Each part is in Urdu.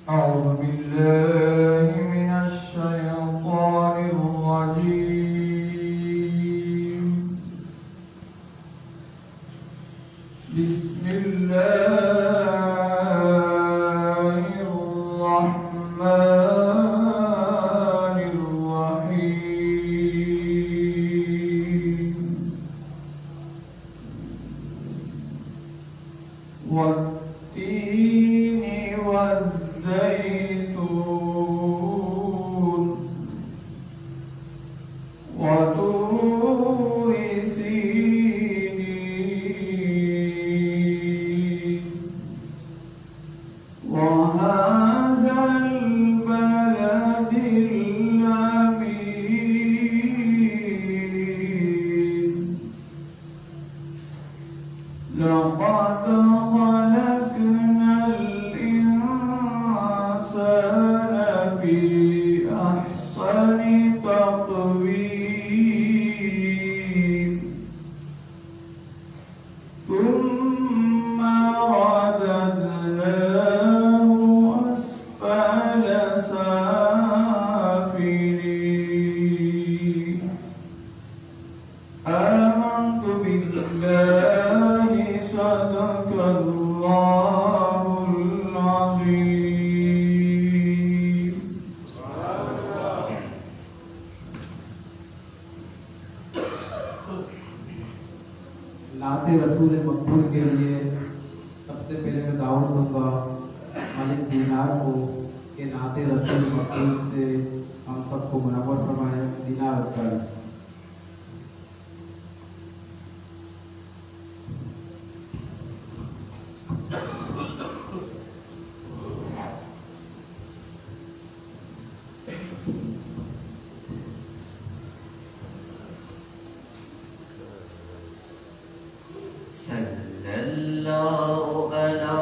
أعوذ بالله من الشيطان الرجيم. بسم الله الرحمن الرحيم. والتين والزيتون وطور سينين وهذا البلد الأمين. لقد خلقنا الإنسان في أحسن تقويم ثم رددناه أسفل سافلين. آمنت بالله صدق الله العظيم. نعت رسول مقبول کے لیے سب سے پہلے میں دعوت دوں گا مالک دینار کو کہ نعت رسول مقبول سے ہم سب کو منور فرمائے. دینار اکبر. صلی اللہ علی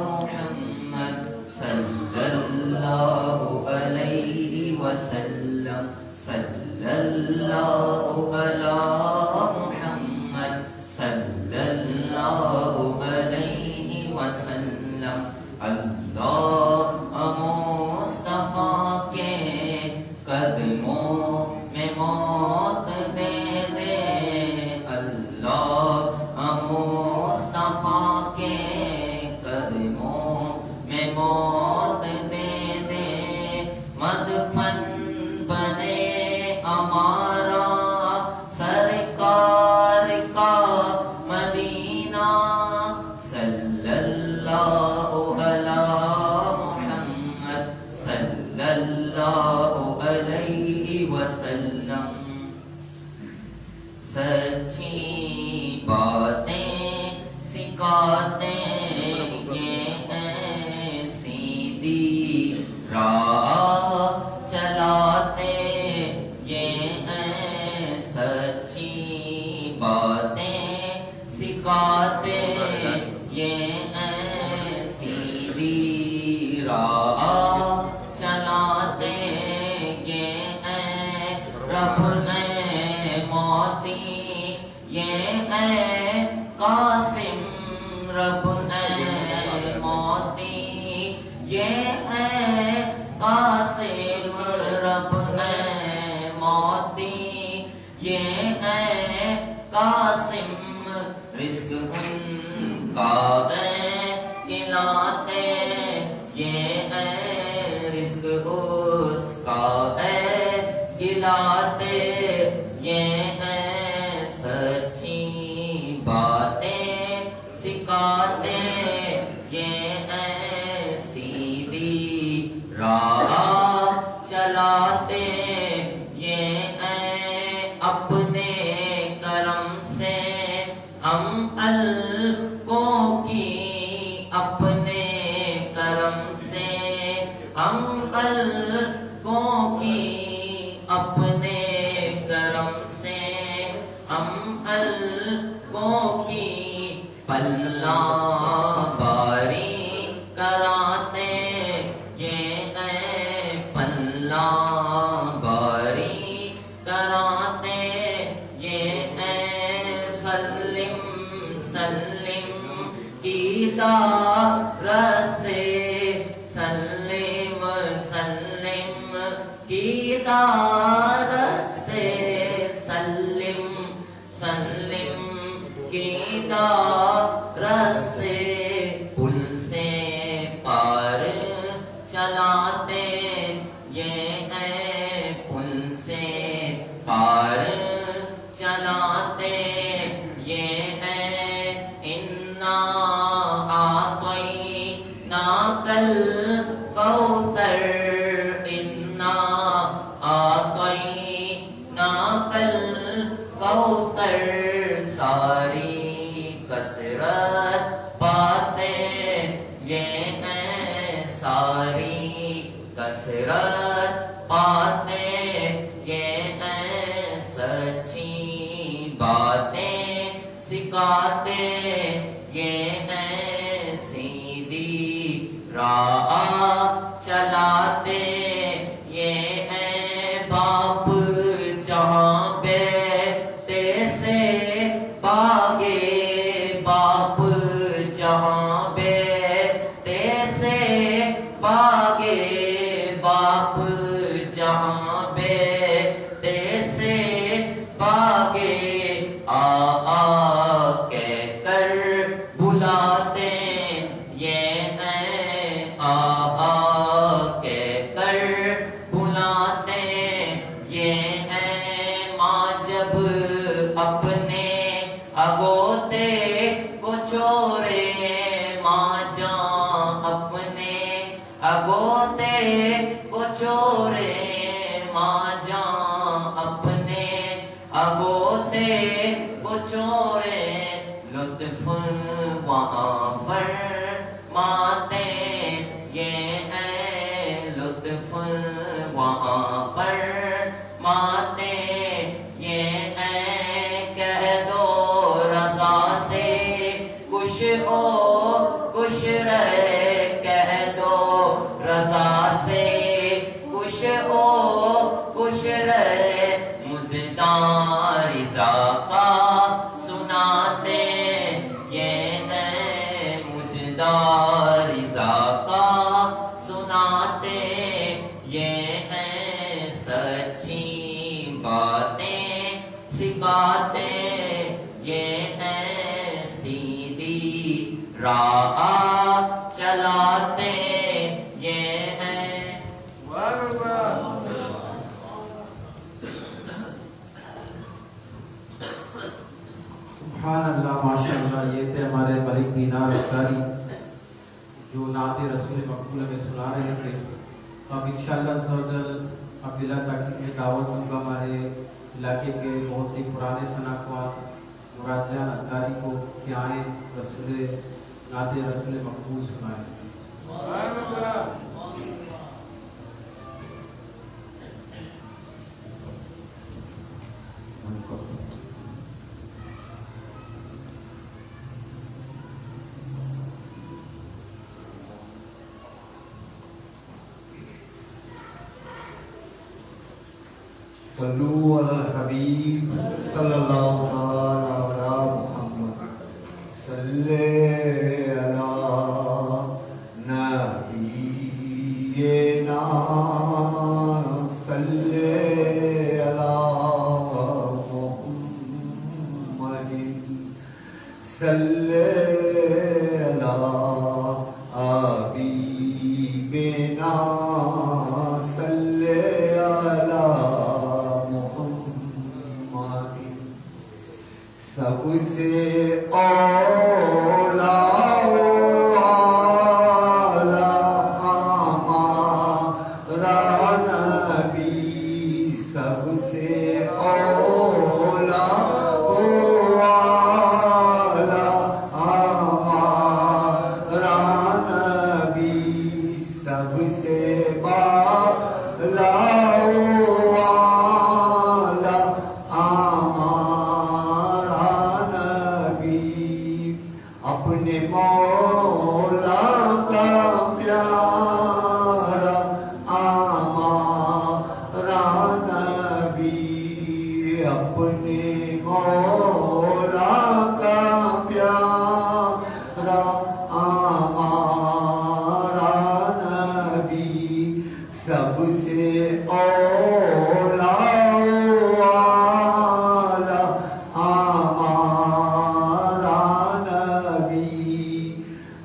محمد صلی اللہ علیہ وسلم. صلی اللہ علی محمد صلی اللہ علیہ وسلم. اللہ مصطفیٰ کے قدموں میں موت دے دے. اللہ مصطفیٰ کے قدموں میں موت دے دے. مدفن بنے ہمارا سرکار کا مدینہ. صلی اللہ علی محمد صلی اللہ علیہ وسلم. سچی باتیں سکھاتے یہ ہیں سیدھی راہ چلاتے یہ ہیں. سچی باتیں سکھاتے یہ ہیں سیدھی راہ چلاتے یہ ہیں. رب ہے موتی یہ ہے قاسم. رب ہے موتی یہ ہے قاسم. رب ہے موتی یہ ہے قاسم. رزق ان کا ہے کھلاتے یہ ہے رزق اس کا ہے کھلاتے یہ ہے. سچی باتیں سکھاتے یہ ہے سیدھی راہ چلاتے یہ ہے. اپنے کرم سے ہم الکوں کی اپنے کرم سے ہم الکوں کی اپنے کرم سے ہم الکوں کی پلہ باری کراتے یہ ہے. پلہ باری کراتے یہ ہے. سلم سلم کی دار سے سلم ناکل کوثر انا آطیناکل کوثر ساری کثرت باتیں یہ ہیں ساری کثرت باتیں یہ ہیں سچی باتیں سکھاتے یہ ہیں سیدھی راہ چلاتے یہ ہیں باپ جہاں بیٹے سے باغے باپ جہاں بیٹے سے باغے باپ جہاں بیٹے سے باغے کہہ کر بلاتے یہ ہیں کہہ کر بلاتے یہ ہیں ماں جب اپنے اگوتے کو چھوڑے ماں جان اپنے اگوتے کو چھوڑے ماں جان اپنے اگوتے کو چھوڑے لطف وہاں فرماتے یہ ہیں لطف وہاں فرماتے یہ ہیں کہہ دو رضا سے خوش ہو خوش رہے کہہ دو رضا سے خوش ہو خوش رہے مزدار رضا کا سناتے یہ ہیں مجدار رضا کا سناتے یہ ہیں سچی باتیں سکھاتے یہ ہیں سیدھی راہ چلاتے یہ ہیں سبحان اللہ ماشاء اللہ. یہ تھے ہمارے ملک دینار اختاری جو نعت رسول مقبولہ میں سنا رہے تھے. تو اب انشاءاللہ اب بلا تاکید میں دعوت دوں گا ہمارے علاقے کے بہت ہی پرانے شناخت مراد جان اختاری کو کہ آئیں رسول نعت رسول مقبول سنائیں. صلو علی الحبیب صلی اللہ علی محمد صلی علی نبینا صلی علی محمد صلی علی حبیبنا صلی علی سب سے اولا ہمارا نبی سب سے اولا ہمارا نبی سب سے بالا اپنے مولا کا پیارا ہمارا نبی اپنے مولا کا پیارا ہمارا نبی سب سے اولا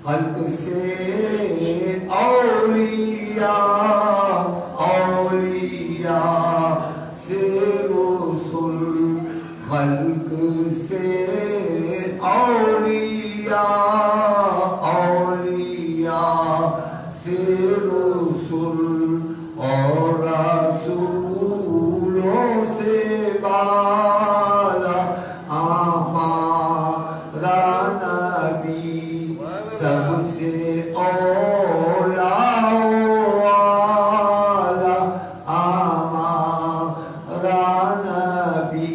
خلق سے اولیاء سے رسول خلق سے اولیاء سے رسول اور رسولوں سے بالا ہمارا نبی سب سے اولا والا ہمارا نبی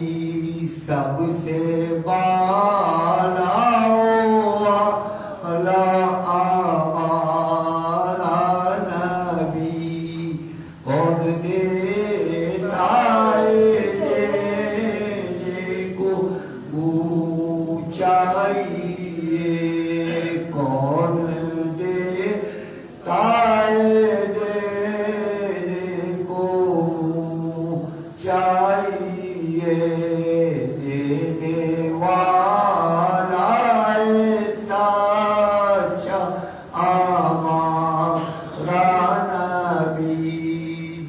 سب سے بالا والا ہمارا نبی کون دیتا ہے دینے کو چاہیے کون دیتا ہے دینے کو چاہیے دینے والا سچا ہمارا نبی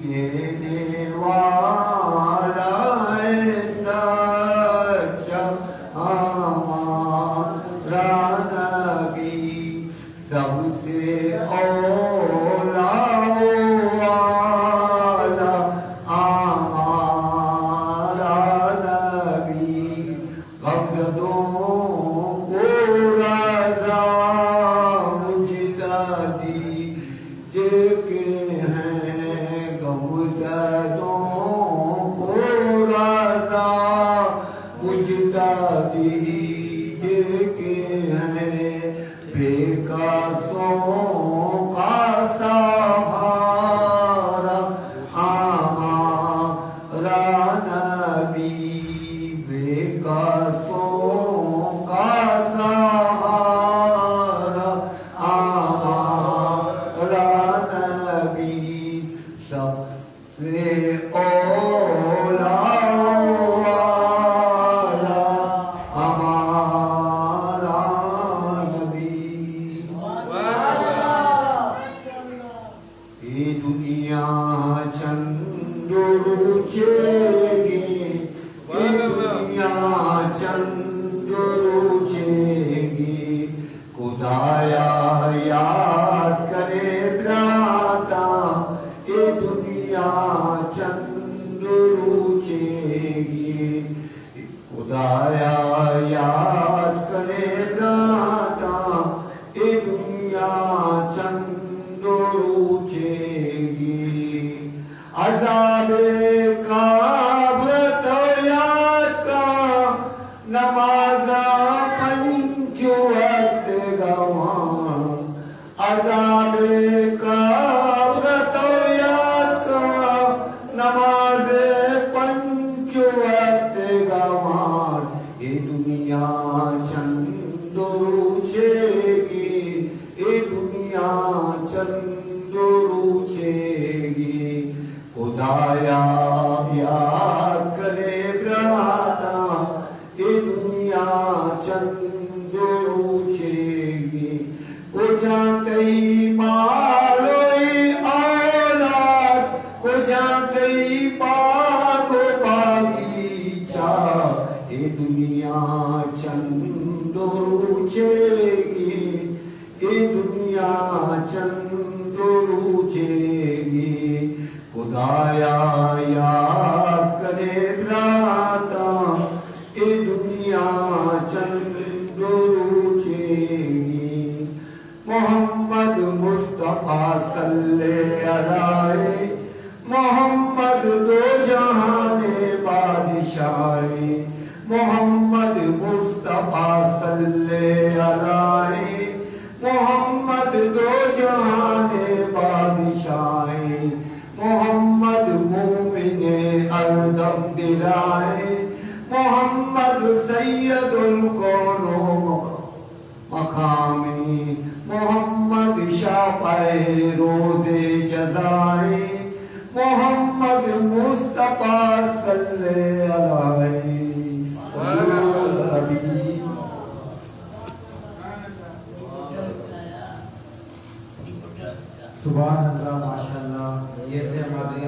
دینے والا سچا ہمارا نبی سب سے اولا والا ہمارا نبی غمزدوں کو رضا مجددی دیکھے ہیں غمزدوں کو رضا مجددی دیکھے ہیں بے قاسوں کا سہارا ہمارا نبی بے قاسوں کا سہارا ہمارا نبی سب سے اولا والا ہمارا نبی یہ دنیا چند روچے گی یہ دنیا چند روچے گی خدایا یاد کرے براتا یہ دنیا چند روچے گی خدایا یاد کرے براتا یہ دنیا چند روچے گی عذاب کعب تو یاد کا نماز پنج وقت گوان عذاب کعب تو یاد کا نماز پنج وقت گوان یہ دنیا چند روچے گی یہ دنیا چند روچے گی خدایا یاد کرے براتا یہ دنیا چند روچے گی کو جانتے مالوئی اولاد کو جانتے باغو باغیچہ یہ دنیا چند روچے گی یہ دنیا چند روچے گی خدایا یاد کرے براتا یہ دنیا چند روچے گی محمد مصطفیٰ صلی علیہ محمد دو جہان بادشاہ محمد مصطفیٰ صلی علیہ محمد دو جہان بادشاہ محمد مومن اردم دلائے محمد سید الکون مقامی محمد شافع روز جزائے محمد مصطفیٰ صلی علیہ سبحان اللہ ماشاءاللہ یہ تھے ہمارے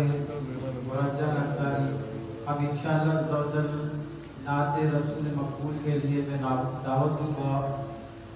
مرجع نقطاری. اب انشاءاللہ عز و جل نعت رسول مقبول کے لیے میں دعوت دوں گا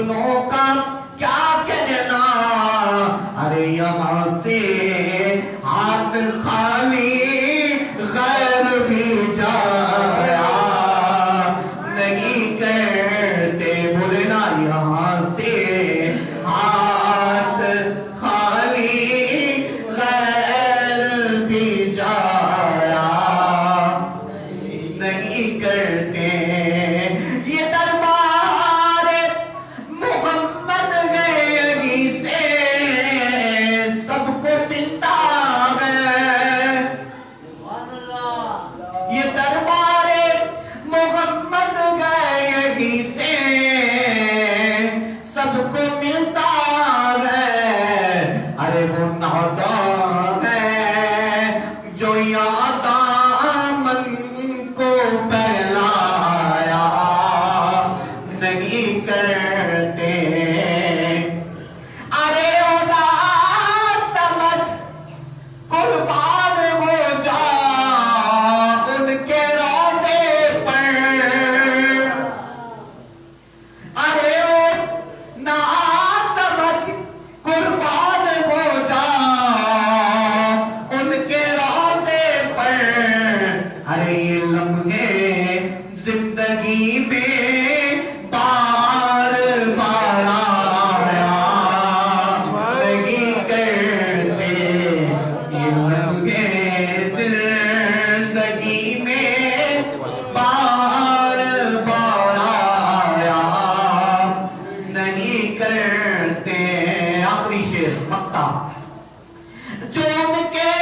اپنوں کا کیا کہنا، ارے یہاں سے ہاتھ خالی غیر بھی جایا نہیں کرتے، بولنا یہاں سے ہاتھ خالی غیر بھی جایا نہیں کرتے، یہ دربار محمد ہے یہیں سے سب کو ملتا ہے، یہ دربار محمد ہے یہیں سے سب کو ملتا ہے، ارے وہ نادا ہے جو یاد من کو پہلایا نہیں کرتے، ارے اولاد تمت قربان ہو جا ان کے روضے پر، ارے ناتمت قربان ہو جا ان کے روضے پر، ارے یہ لمحے زندگی میں بار بار آیا نہیں کرتے، یہ لمحے زندگی میں بار بار آیا نہیں کرتے، آخری شعر مقطع، جو ان کے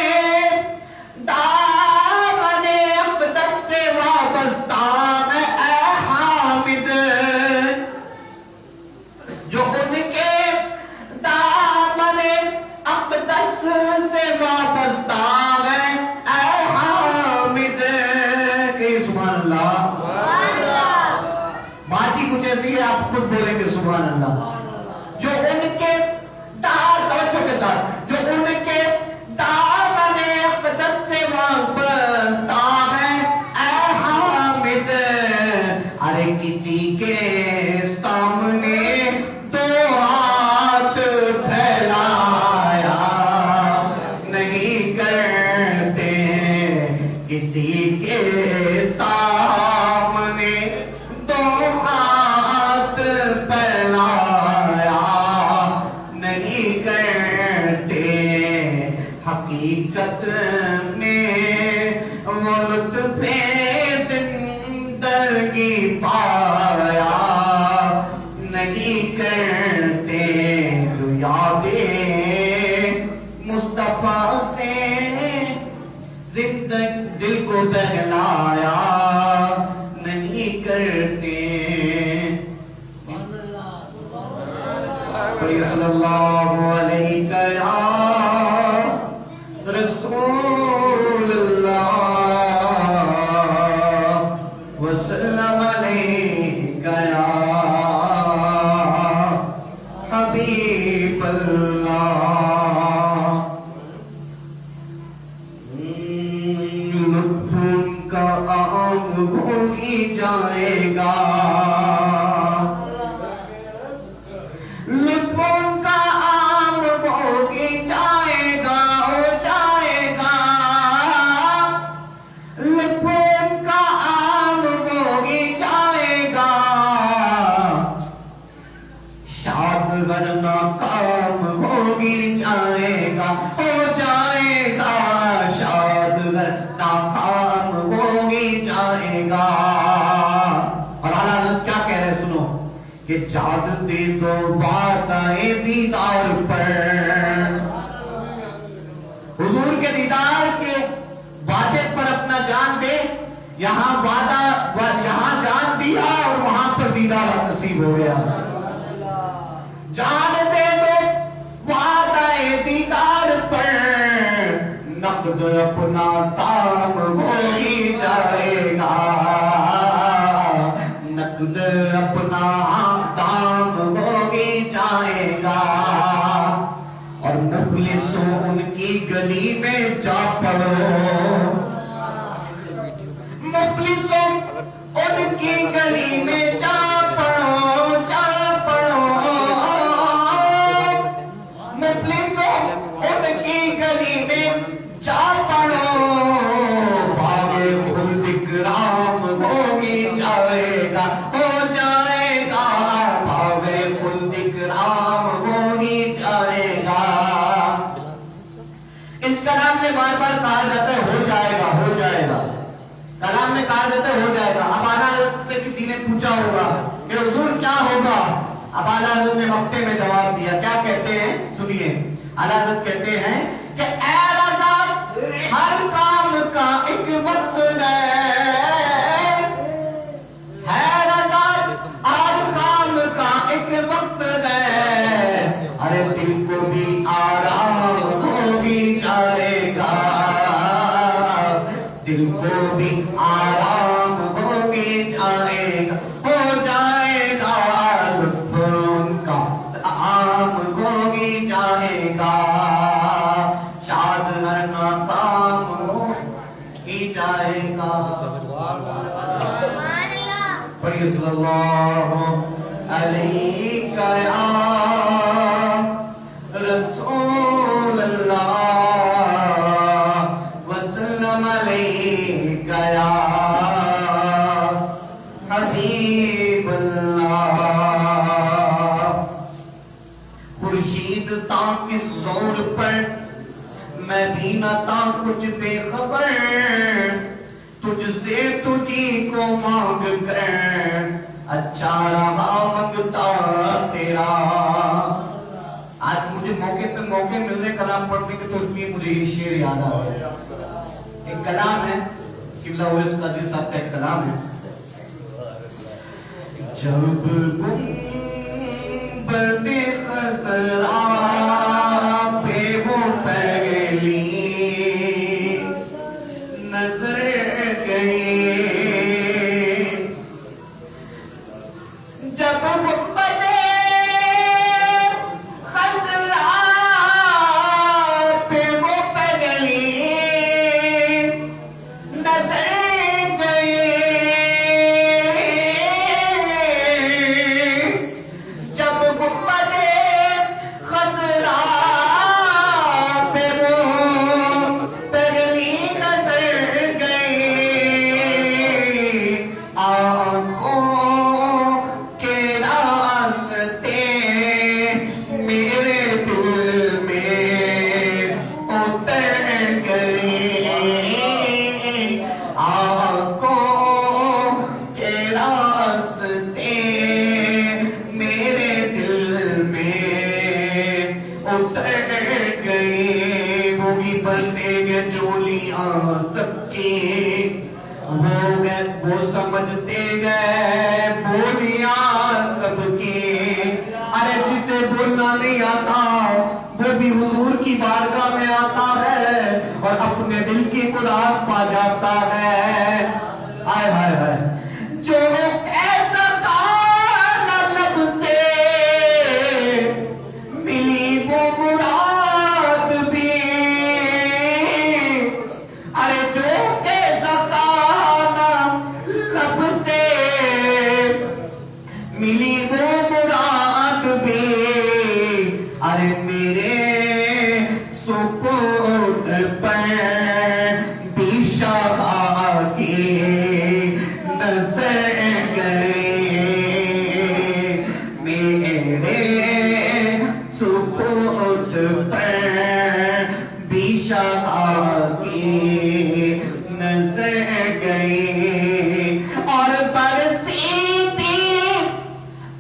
دامن اقدس سے وابستہ ہے اے حامد، جو ان کے دامن اقدس سے وابستہ ہے اے حامد، کہ سبحان اللہ، بات ہی کچھ ایسی ہے آپ خود بولیں گے سبحان اللہ، جو ان کے توجہ کے ساتھ، جو ان کے دامن اقدس سے وابستہ ہے اے حامد، ارے کسی کے سامنے دو ہاتھ پھیلایا نہیں کرتے، کسی کے سامنے دو ہاتھ پھیلایا نہیں کرتے، حقیقت میں وہ لطف زندگی پایا نہیں کرتے، جو یادیں مصطفیٰ سے زندگی دل کو بہلایا نہیں کرتے، صلی اللہ علیہ یا رسول اللہ وسلم علیہ یا حبیب اللہ، لطف ان کا عام ہو ہی جائے گا، لطف ان کا عام ہو ہی جائے گا، ہو جائے گا، لطف ان کا عام ہو ہی جائے گا، شاد ورنہ کام ہو ہی جائے گا، ہو جائے گا، شاد ورنہ کام ہو ہی جائے گا، اور حضرت کیا کہہ رہے سنو، کہ چاند دے دو بات آئے دیدار پر، حضور کے دیدار کے وعدے پر اپنا جان دے، یہاں وعدہ یہاں جان دیا اور وہاں پر دیدار نصیب ہو گیا، جان دے دو وعدہ دیدار پر، نقد اپنا تام ہو ہی جائے گا، نقد اپنا تام ہو ہی جائے گا، اور مفلسوں ان کی گلی میں جا پڑو، مفلسوں ان کی گلی میں جا پڑو، جا پڑو، خود اکرام ہو ہی جائے گا. اس کلام میں بار بار کہا جاتا ہے ہو جائے گا ہو جائے گا. کلام میں کہا جاتا ہے ہو جائے گا. اب اعلیٰ حضرت سے کسی نے پوچھا ہوگا کہ حضور کیا ہوگا؟ اب اعلیٰ حضرت نے مکتے میں جواب دیا. کیا کہتے ہیں سنیے. اعلیٰ حضرت کہتے ہیں کہ اے رضا ہر کام کا ایک وقت ہے رضا ہر کام کا ایک وقت ہے. ارے دل کو بھی آرام ہو بھی جائے گا دل کو بھی آرام ہو بھی جائے گا ہو جائے گا لطف ان کا عام ہو بھی جائے گا شاد ہر ناکام ہو ہی جائے گا. پڑھیے صلی اللہ علیہ یا رسول اللہ وسلم علیہ یا حبیب اللہ. خورشید تا کس زور پر میں بھی نہ تا کچھ بے خبر تجھ سے تجھی کو مانگ کر اچھا رہا منگتا تیرا. آج مجھے موقع پہ موقع مل رہے کلام پڑھنے کے تو اس لیے مجھے یہ شعر یاد آ رہا ہے. ایک کلام ہے قبلہ اویس قادری صاحب کا ایک کلام ہے. جب گنبد خضرا پہ وہ پہلی نظر گئی جب گنبد خضرا پہ وہ پہلی نظر گئی جب گنبد خضرا پہ وہ پہلی نظر گئی آنکھوں کے راستے میرے دل میں اتر گئی آنکھوں کے راستے میرے دل میں اتر گئی. وہی بننے گے چولیاں سب کی وہ سمجھتے گئے بولیاں سب کی. ارے جسے بولنا نہیں آتا وہ بھی حضور کی بارگاہ میں آتا ہے اور اپنے دل کی مراد پا جاتا ہے. ہائے ہائے ہائے جو ایسا نہ لب سے ملی وہ مراد بھی. ارے جو ایسا لب سے ملی وہ مراد بھی. ارے میرے سکوت پر بھی شاہ کی نظر گئی میرے سکوت پر بھی شاہ کی نظر گئی. اور برسی تھی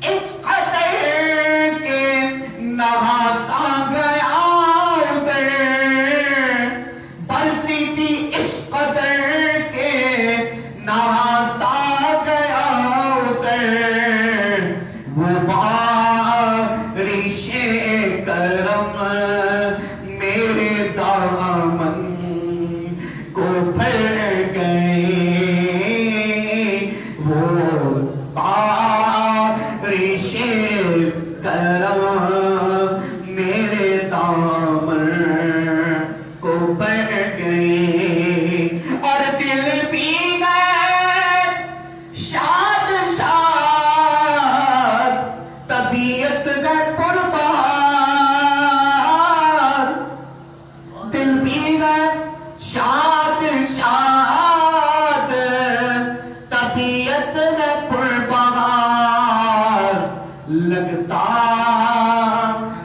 اس قدر کے نواسا گیا ادھر برسی تھی اس قدر کے نواسا گیا ادھر وہ بارش کرم میرے دامن کو بھر گئی. وہ بارش کرم میرے دامن کو بھر گئی. اور دل بھی گئے شاد شاد طبیعت گئے پربہار. دل بھی گئے شاد شاد طبیعت گئے پربہار. لگتا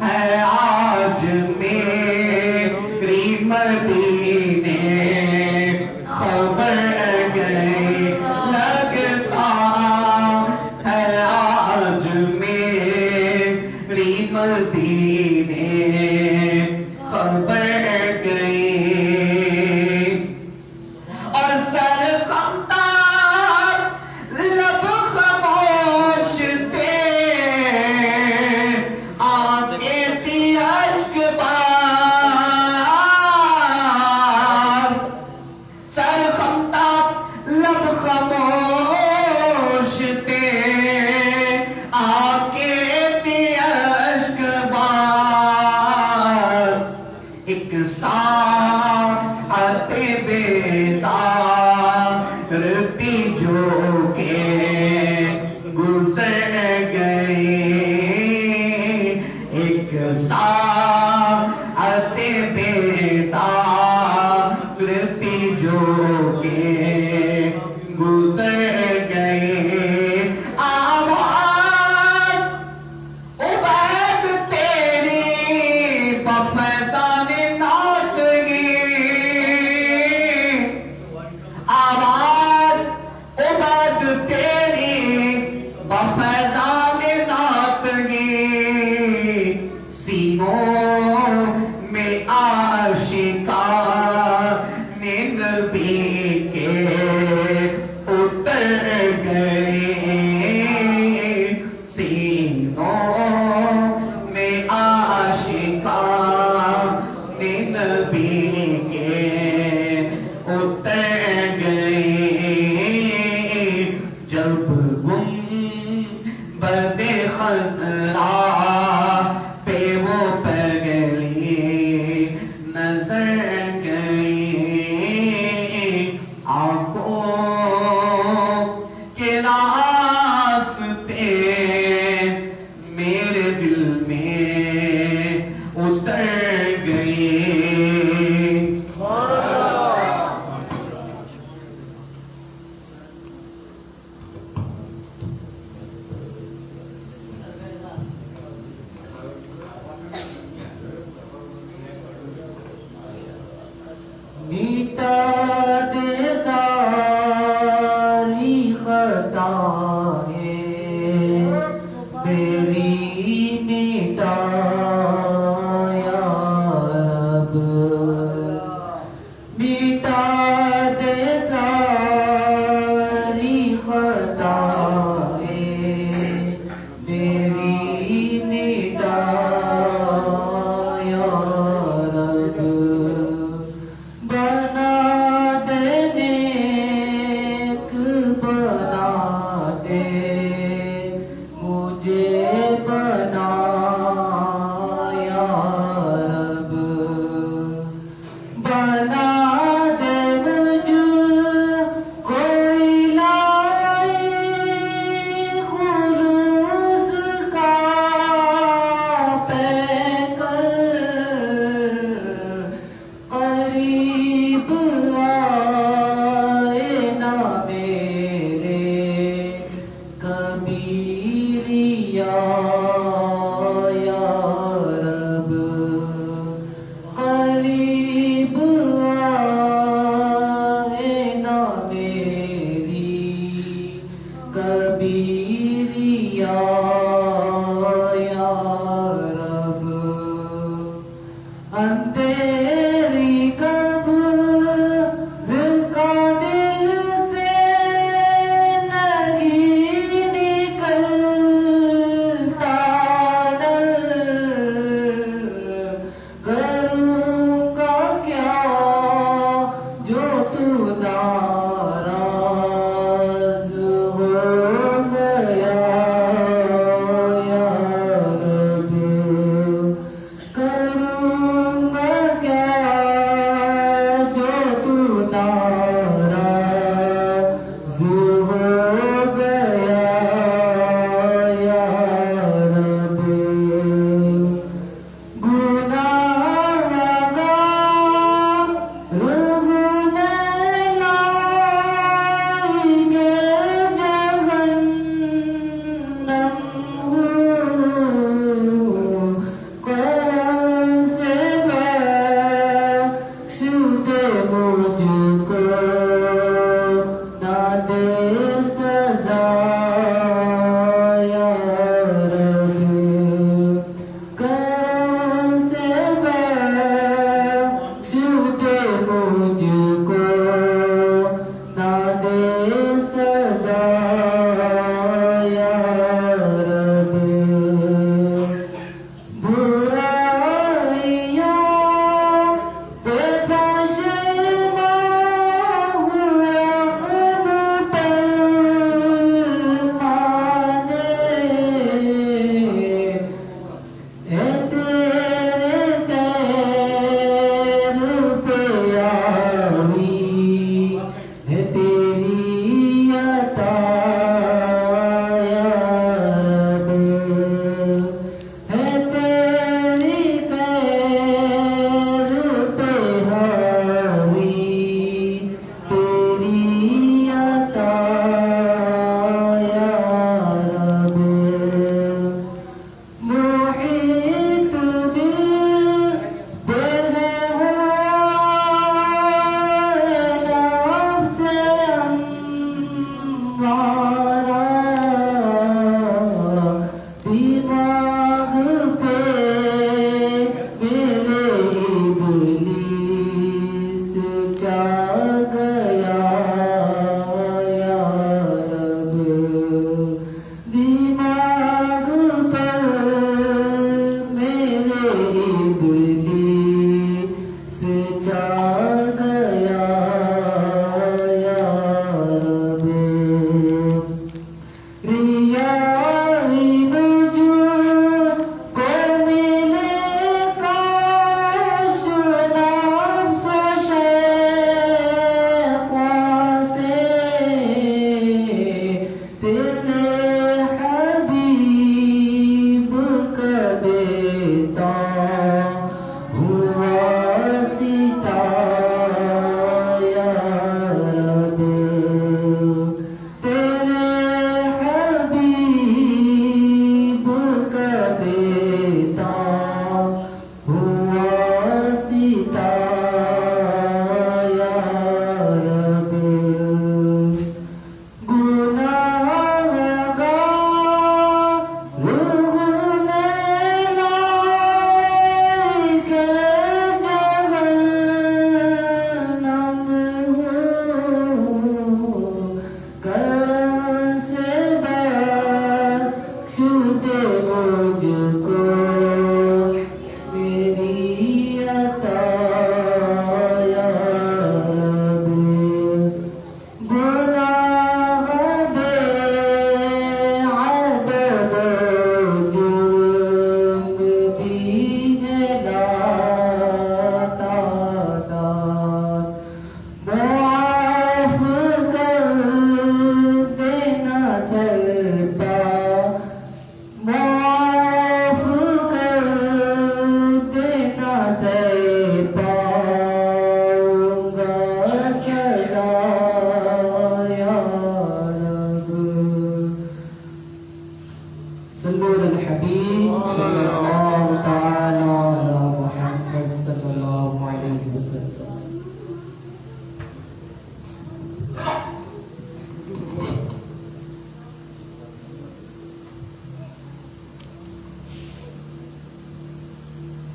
ہے آج میری مدینے خبر گئی لگتا ہے آج میری مدینے خبر گئی اور سر خمدار لب خاموش تھے آنکھیں تھی اشک بار سر خمدار لب خاموش تھے آنکھیں تھی اشک بار ایک ساعت بیدار تھی جو کہ گزر گئی ایک ساعت بیدار تھی جو کہ گزر گئی آواز عبید تیری بفیضان ناطقی آواز عبید تیری بفیضان ناطقی سینوں میں عاشقان نبی کے اتر گئے سینوں میں عاشقان نبی کے اتر گئے جب گنبد خضرا پہ وہ پگلی نظر گئی آنکھوں کے راستے میرے دل میں اتر گئی میٹا دے ساری خطائیں میری میٹا یا رب میٹا دے ساری خطائیں میری میٹا یا رب بنا دے نیک بنا دے مجھے بنا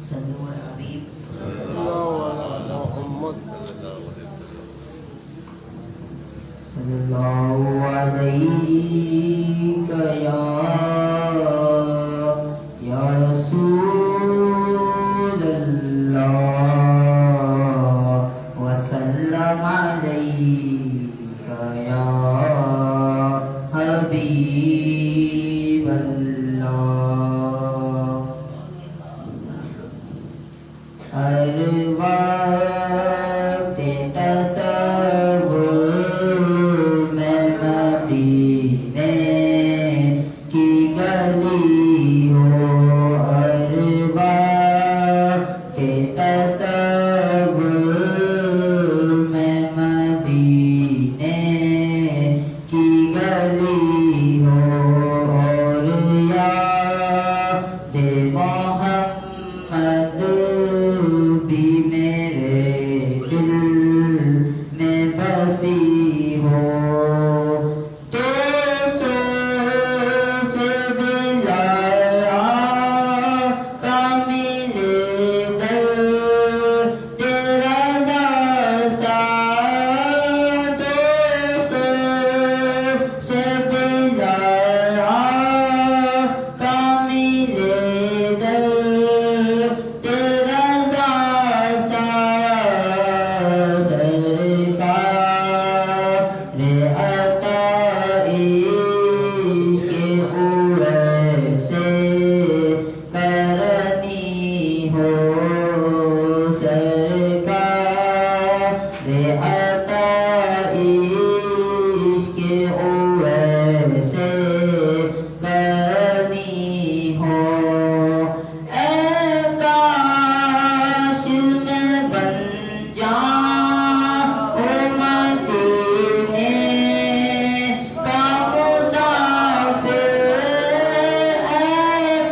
صلو علی حبیب صلی اللہ علیہ یا رسول اللہ وسلم علیک یا حبیب اللہ ہر وقت تصور میں مدینے کی گلی ہو ہر وقت تصور میں مدینے کی گلی ہو اور یاد محمد بھی میرے دل میں بسی ہو تو سے بلایا کامل در تیرا داستہ تو سے بلایا کامل در تیرا داستہ سرکار عطائش کے ویسے کرنی ہو اے کاش میں بن جاؤں مدینے کا مسافر اے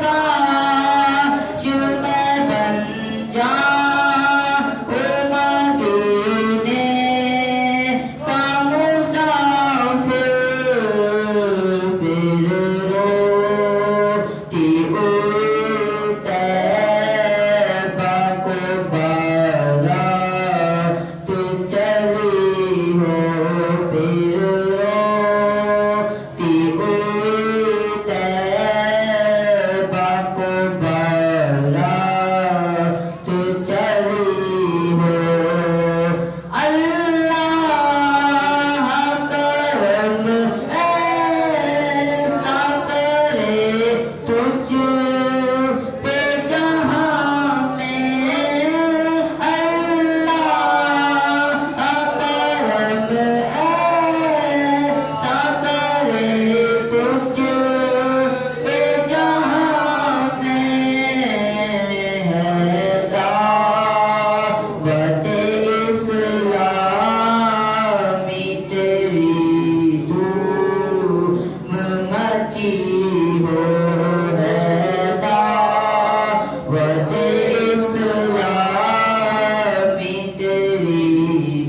کاش میں بن جاؤں مدینے کا مسافر پھر روتی ہوئی طیبہ کو بارات چلی ہو پھر روتی ہوئی طیبہ کو بارات چلی ہو اللہ کرم ایسا کرے تجھ پہ جہاں میں اللہ کرم ایسا کرے تجھ پہ جہاں میں ہے دعوت اسلامی تیری دھوم مچی ہو ہے دعوت اسلامی تیری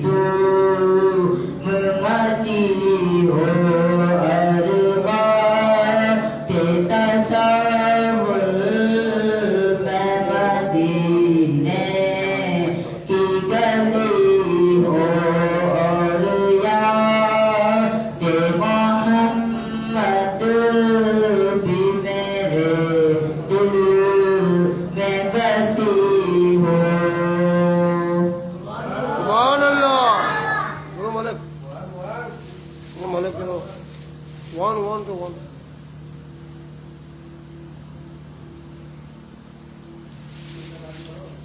دھوم مچی ہو ہر وقت تصور میں مدینے کی گلی ہو اور یاد محمد بھی میرے دل میں بسی ہو سبحان اللہ گرو ملک one to one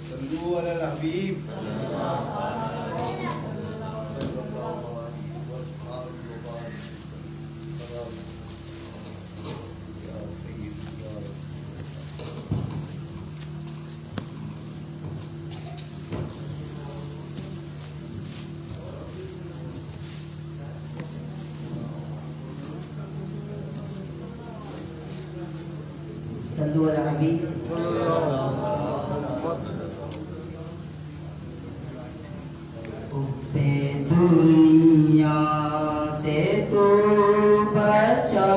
صلو علی الحبیب صلو علی حبیب دنیا سے تو بچا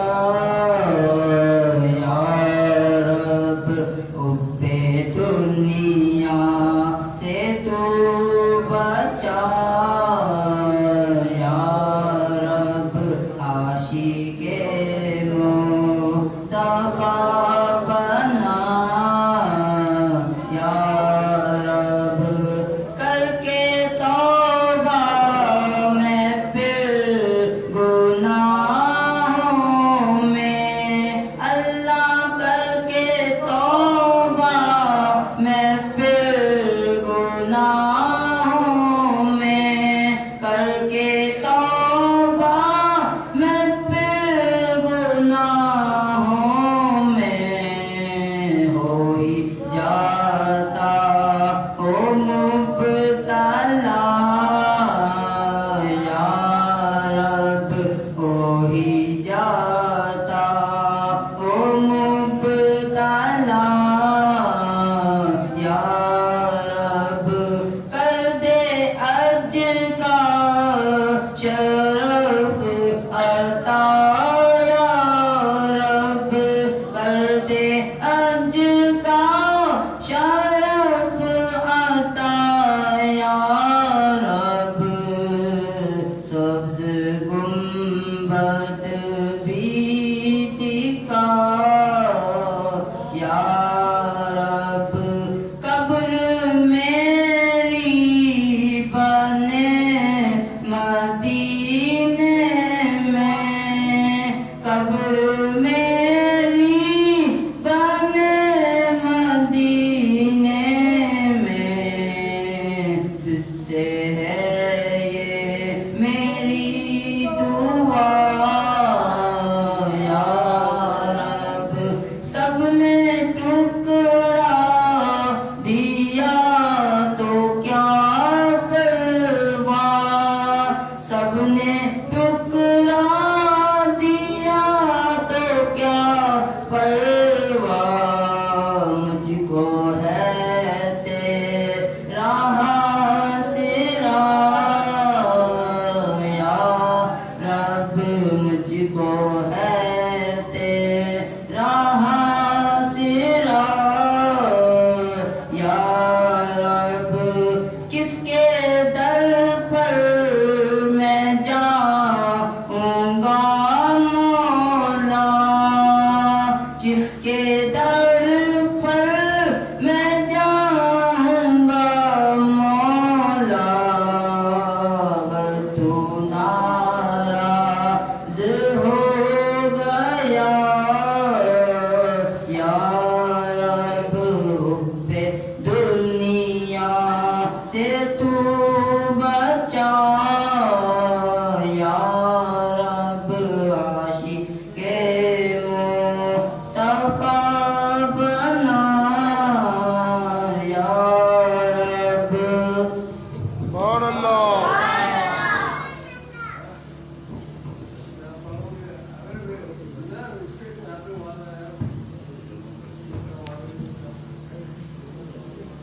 یا رب حب دنیا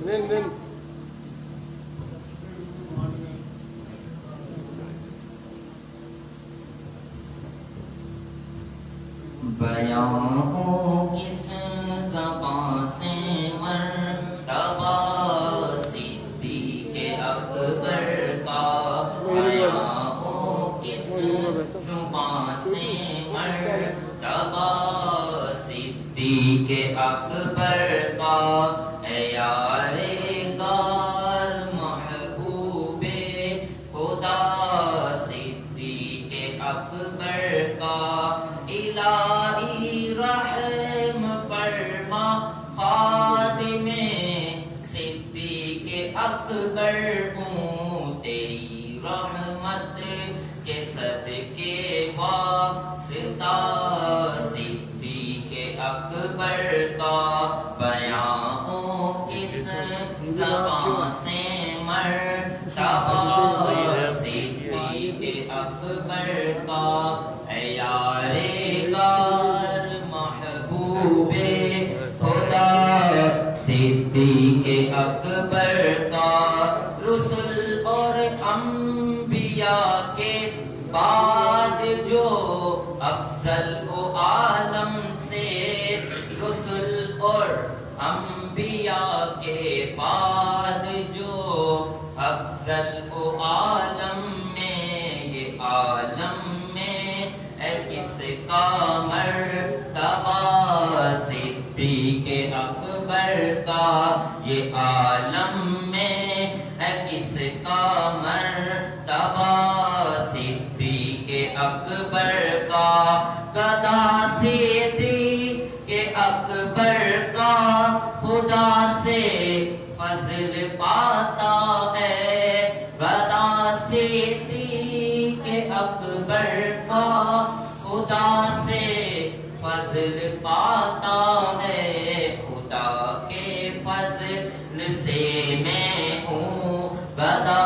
Min. بیان کس زبان سے مرتبہ صدیق اکبر کا، بیان کس زبان سے مرتبہ صدیق اکبر کا، اے یار غار محبوب خدا صدیق اکبر کا، الہی رحم فرما خادم صدیق اکبر ہوں، تیری رحمت کے صدقے واسطہ صدیق اکبر کا، بیان کس زبان سے مرتبہ صدیق اکبر کا، اے یار غار محبوب خدا صدیق اکبر کا، رسل اور انبیاء کے بعد جو افضل و عالم سے، رسل اور انبیاء کے بعد جو افضل و عالم میں، یہ عالم میں ہے کس کا مرتبہ صدیق اکبر کا، یہ عالم میں ہے کس کا مرتبہ صدیق اکبر کا، گدا صدیق اکبر کا خدا سے فضل پاتا ہے، گدا صدیق اکبر کا خدا سے فضل پاتا ہے، خدا کے فضل سے میں ہوں گدا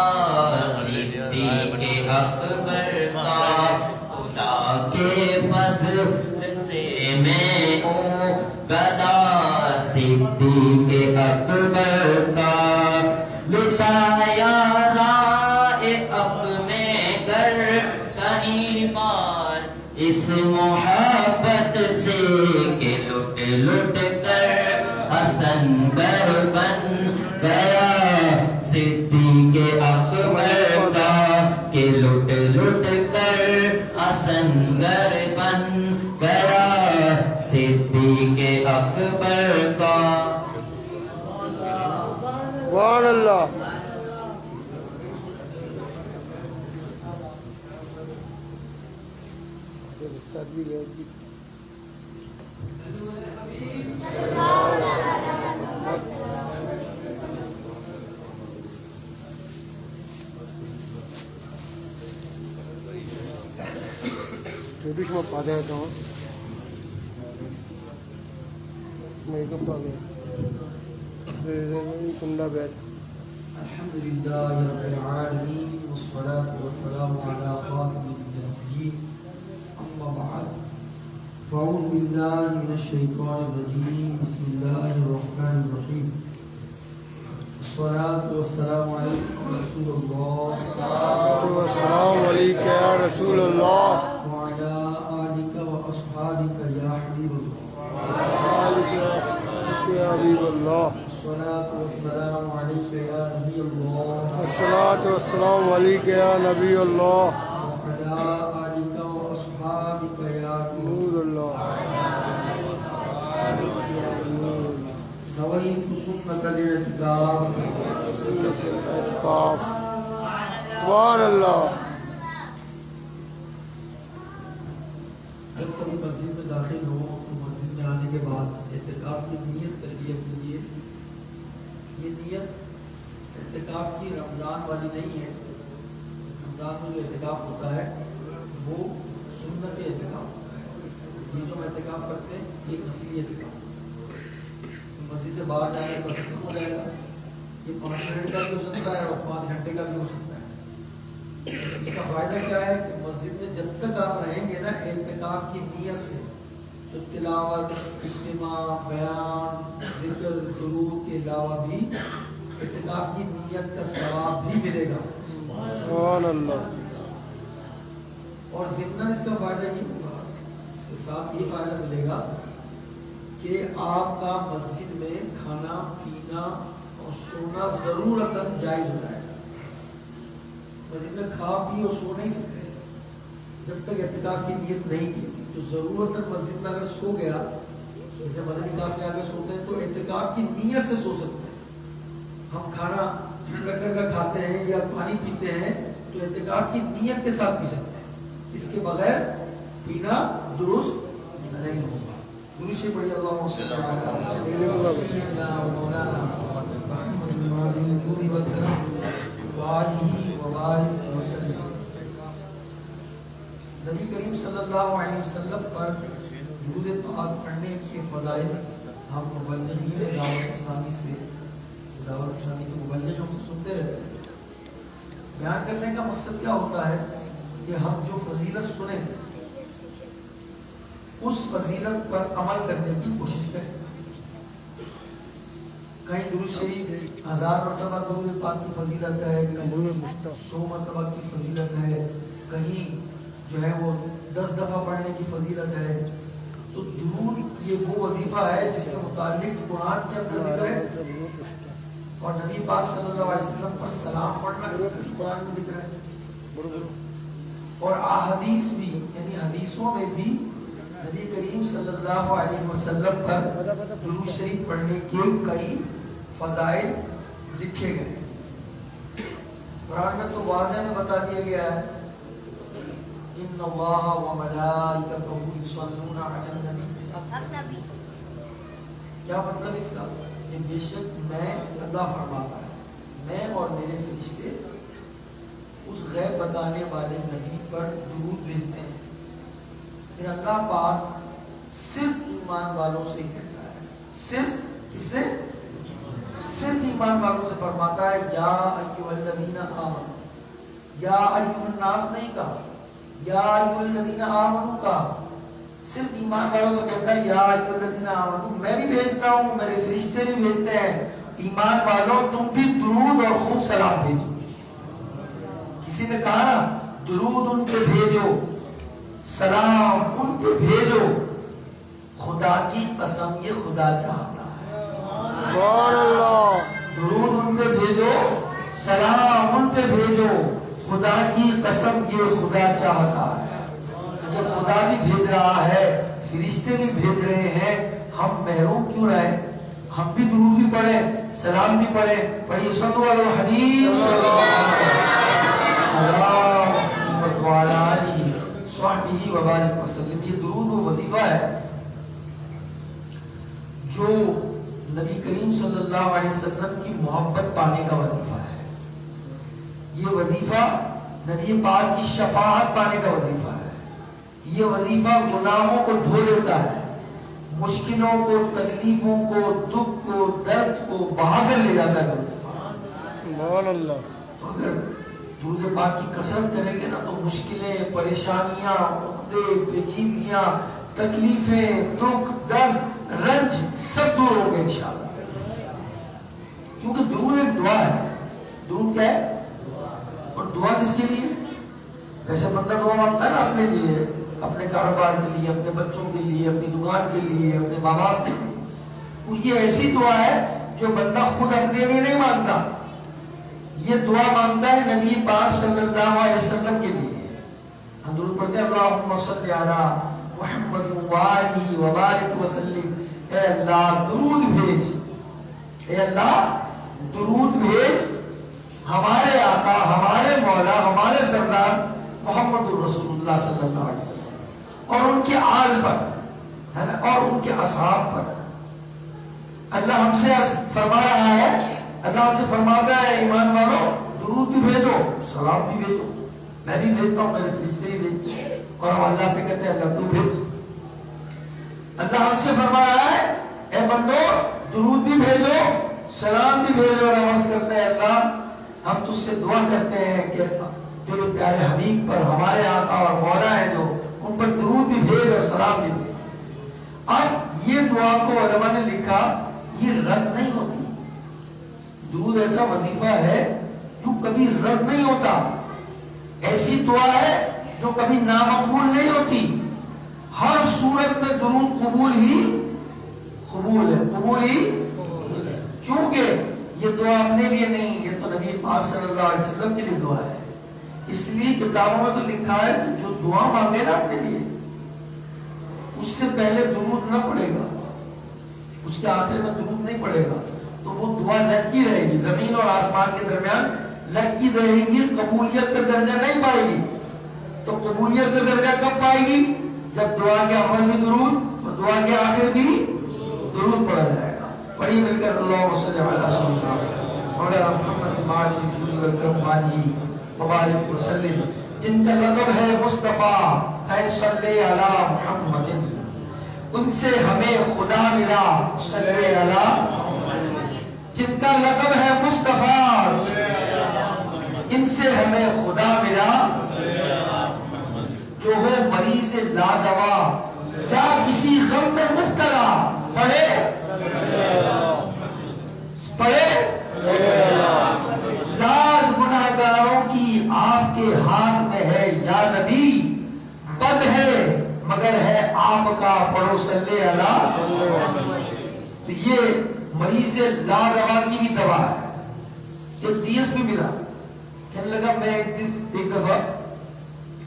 صدیق اکبر کا، خدا کے فضل سے میں ہوں گدا صدیق اکبر کا، لٹایا رائے حق میں گر کہیں بار اس محبت سے کہ لٹ لٹ کر حسن گر بن گیا صدیق اکبر کا، کہ لٹ لٹ کر حسن گر بن گیا صدیق اکبر کا، سبحان اللہ. چھوٹی شما پادے آتا ہوں میں کب آ گیا کنڈا بیٹھ. الحمد لله رب العالمين والصلاة والسلام على خاتم النبيين أما بعد فأعوذ بالله من الشيطان الرجيم بسم الله الرحمن الرحيم الصلاة والسلام عليك يا رسول الله السلام علیکم یا رسول اللہ وعلى آلك وأصحابك يا حبيب الله یا حبیب اللہ. الصلاة والسلام عليك يا نبي الله الصلاة والسلام علیکم یا نبی اللہ وعلى آلك وأصحابك يا نور اللہ. نويت سنة الاعتكاف اعتکاف. سبحان اللہ. جب کبھی مسجد میں داخل ہو تو مسجد میں آنے کے بعد اعتکاف کی نیت تلبیہ کیجیے. یہ نیت اعتکاف کی رمضان والی نہیں ہے. رمضان میں جو اعتکاف ہوتا ہے وہ سنت اعتکاف ہوتا ہے. یہ جو اعتکاف کرتے ہیں یہ نفلی اعتکاف ہوتا ہے. مسجد سے باہر جانے پر ختم ہو جائے گا. یہ 5 منٹ کا بھی ہو سکتا ہے اور 5 گھنٹے کا بھی ہو سکتا ہے. اس کا فائدہ کیا ہے کہ مسجد میں جب تک آپ رہیں گے نا اعتکاف کی نیت سے تو تلاوت، اجتماع، بیان، ذکر، درود کے علاوہ بھی اعتکاف کی نیت کا ثواب بھی ملے گا. سبحان اللہ. اور ضمن اس کا فائدہ یہ ہوگا، اس کے ساتھ یہ فائدہ ملے گا کہ آپ کا مسجد میں کھانا پینا اور سونا ضرورتاً جائز ہو جائے گا. مسجد میں کھا پی اور سو نہیں سکتے جب تک اعتکاف کی نیت نہیں کی. تو ضرورتاً مسجد میں اگر سو گیا، جیسے مدنی کاف کے آگے سوتے ہیں تو اعتکاف کی نیت سے سو سکتے ہیں. ہم کھانا لگا کا کھاتے ہیں یا پانی پیتے ہیں تو اعتکاف کی نیت کے ساتھ پی سکتے ہیں. اس کے بغیر پینا درست نہیں ہوگا. درست سے پڑھی اللہم صلی علی سیدنا مولانا محمد نور و کرم وآلہ وبارک وسلم. نبی کریم صلی اللہ علیہ وسلم پر درود پاک پڑھنے کے فضائل ہم مبلغین دعوت اسلامی سے، دعوت اسلامی کے مبلغ ہم سنتے رہتے ہیں. بیان کرنے کا مقصد کیا ہوتا ہے کہ ہم جو فضیلت سنیں اس فضیلت پر عمل کرنے کی کوشش کریں. کہیں درود شریف 1000 مرتبہ درود پاک کی فضیلت ہے، کہیں 100 مرتبہ کی فضیلت ہے، کہیں جو ہے وہ 10 دفعہ پڑھنے کی فضیلت ہے. تو درود یہ وہ وظیفہ ہے جس کے متعلق قرآن کے اندر ذکر ہے اور نبی پاک صلی اللہ علیہ وسلم پر سلام پڑھنا اس کا قرآن میں ذکر ہے. اور احادیث بھی، یعنی حدیثوں میں بھی نبی کریم صلی اللہ علیہ وسلم پر درود شریف پڑھنے کے کئی فضائل لکھے گئے. قرآن میں تو واضح میں بتا دیا گیا ہے ان اللہ و ملائکتہ یصلون علی النبی. کیا مطلب اس کا؟ کہ بے شک میں، اللہ فرماتا ہے، میں اور میرے فرشتے اس غیب بتانے والے نبی پر درود بھیجتے ہیں. پھر اللہ پاک صرف ایمان والوں سے کہتا ہے، صرف کس سے؟ صرف ایمان والوں سے فرماتا ہے یا ایھا الذین آمنوا. یا ایھا الناس نہیں کہا، یا ایھا الذین آمنوا کہا. صرف ایمان والوں سے کہتا ہے یا ایھا الذین آمنوا. میں بھی بھیجتا ہوں، میرے فرشتے بھی بھیجتے ہیں. ایمان والوں تم بھی درود اور خوب سلام بھیجو. کسی نے کہا نا درود ان پہ بھیجو، سلام ان پہ بھیجو. خدا کی قسم یہ خدا چاہتا ہے. سبحان اللہ. درود ان پہ بھیجو، سلام ان پہ بھیجو. خدا کی قسم یہ خدا چاہتا ہے. جب خدا بھی بھیج رہا ہے، فرشتے بھی بھیج رہے ہیں، ہم محروم کیوں رہے؟ ہم بھی درود بھی پڑھیں، سلام بھی پڑھیں. پڑھیے صلو علی الحبیب صلی اللہ علیہ وسلم. یہ درود و وظیفہ ہے جو نبی کریم صلی اللہ علیہ وسلم کی محبت پانے کا وظیفہ ہے. یہ وظیفہ نبی پاک کی شفاعت پانے کا وظیفہ ہے. یہ وظیفہ گناہوں کو دھو دیتا ہے، مشکلوں کو، تکلیفوں کو، دکھ کو، درد کو بہا کر لے جاتا ہے. سبحان اللہ. اگر درود پاک کی کثرت کریں گے نا تو مشکلیں، پریشانیاں، عقدے، پیچیدگیاں، تکلیفیں، دکھ، درد، رنج سب دور ہوں گے انشاءاللہ. کیونکہ درود ایک دعا ہے. درود کیا ہے؟ اور دعا کس کے لیے؟ ویسے بندہ دعا مانگتا ہے نا اپنے لیے، اپنے کاروبار کے لیے، اپنے بچوں کے لیے، اپنی دکان کے لیے، اپنے ماں باپ کے لیے. یہ ایسی دعا ہے جو بندہ خود اپنے لیے نہیں مانگتا. یہ دعا مانگتا ہے نبی پاک صلی اللہ علیہ وسلم کے لیے. ہم درود پڑھتے ہیں اللہم صلی علی محمد وآلہ وبارک وسلم. اے اللہ درود بھیج، اے اللہ درود بھیج ہمارے آقا، ہمارے مولا، ہمارے سردار محمد الرسول اللہ صلی اللہ علیہ وسلم اور ان کے آل پر، ہے نا، اور ان کے اصحاب پر. اللہ ہم سے فرما رہا ہے، اللہ ہم سے فرماتا ہے ایمان والوں درود بھی بھیجو، سلام بھی بھیجو. میں بھی بھیجتا ہوں، میرے فرشتے بھی بھیجتے ہیں. اور ہم اللہ سے کہتے ہیں اللہ تو بھیج. اللہ ہم سے فرما رہا ہے اے بندو درود بھی بھیجو، سلام بھی بھیجو. نماز کرتے ہیں اللہ ہم تجھ سے دعا کرتے ہیں کہ تیرے پیارے حبیب پر، ہمارے آقا اور مولا ہیں جو، ان پر درود بھی بھیج اور سلام بھی بھیج. اب یہ دعا کو علماء نے لکھا یہ رد نہیں ہوتی. درود ایسا وظیفہ ہے جو کبھی رد نہیں ہوتا، ایسی دعا ہے جو کبھی نامقبول نہیں ہوتی. ہر صورت میں درود قبول ہے، قبول ہی. کیونکہ یہ دعا اپنے لیے نہیں، یہ تو نبی پاک صلی اللہ علیہ وسلم کے لیے دعا ہے. اس لیے کتابوں میں تو لکھا ہے کہ جو دعا مانگے نا اپنے لیے اس سے پہلے درود نہ پڑے گا، اس کے آخر میں درود نہیں پڑے گا تو وہ دعا لٹکی رہے گی، زمین اور آسمان کے درمیان لٹکی رہے گی، قبولیت کا درجہ نہیں پائے گی. تو قبولیت کا درجہ کب پائے گی؟ جب دعا کے اول میں درود اور دعا کے آخر بھی درود پڑھا جائے گا. پڑھی مل کر اللہم صلی علی سیدنا مولانا محمد ماجد والکرم علی مبارک وسلم. جن کا لقب ہے مصطفیٰ ہے صلی علی محمد، ان سے ہمیں خدا ملا صلی علی. جن کا لقب ہے مصطفیٰ ان سے ہمیں خدا ملا. جو ہو مریض لا دوا یا کسی غم میں مبتلا پڑھے لاکھ گناہگاروں کی آپ کے ہاتھ میں ہے یا نبی. بد ہے مگر ہے آپ کا پڑھو صلی اللہ. تو یہ مریض لا دوا کی بھی دوا ہے. ایک دیس بھی ملا، کہنے لگا میں ایک دفعہ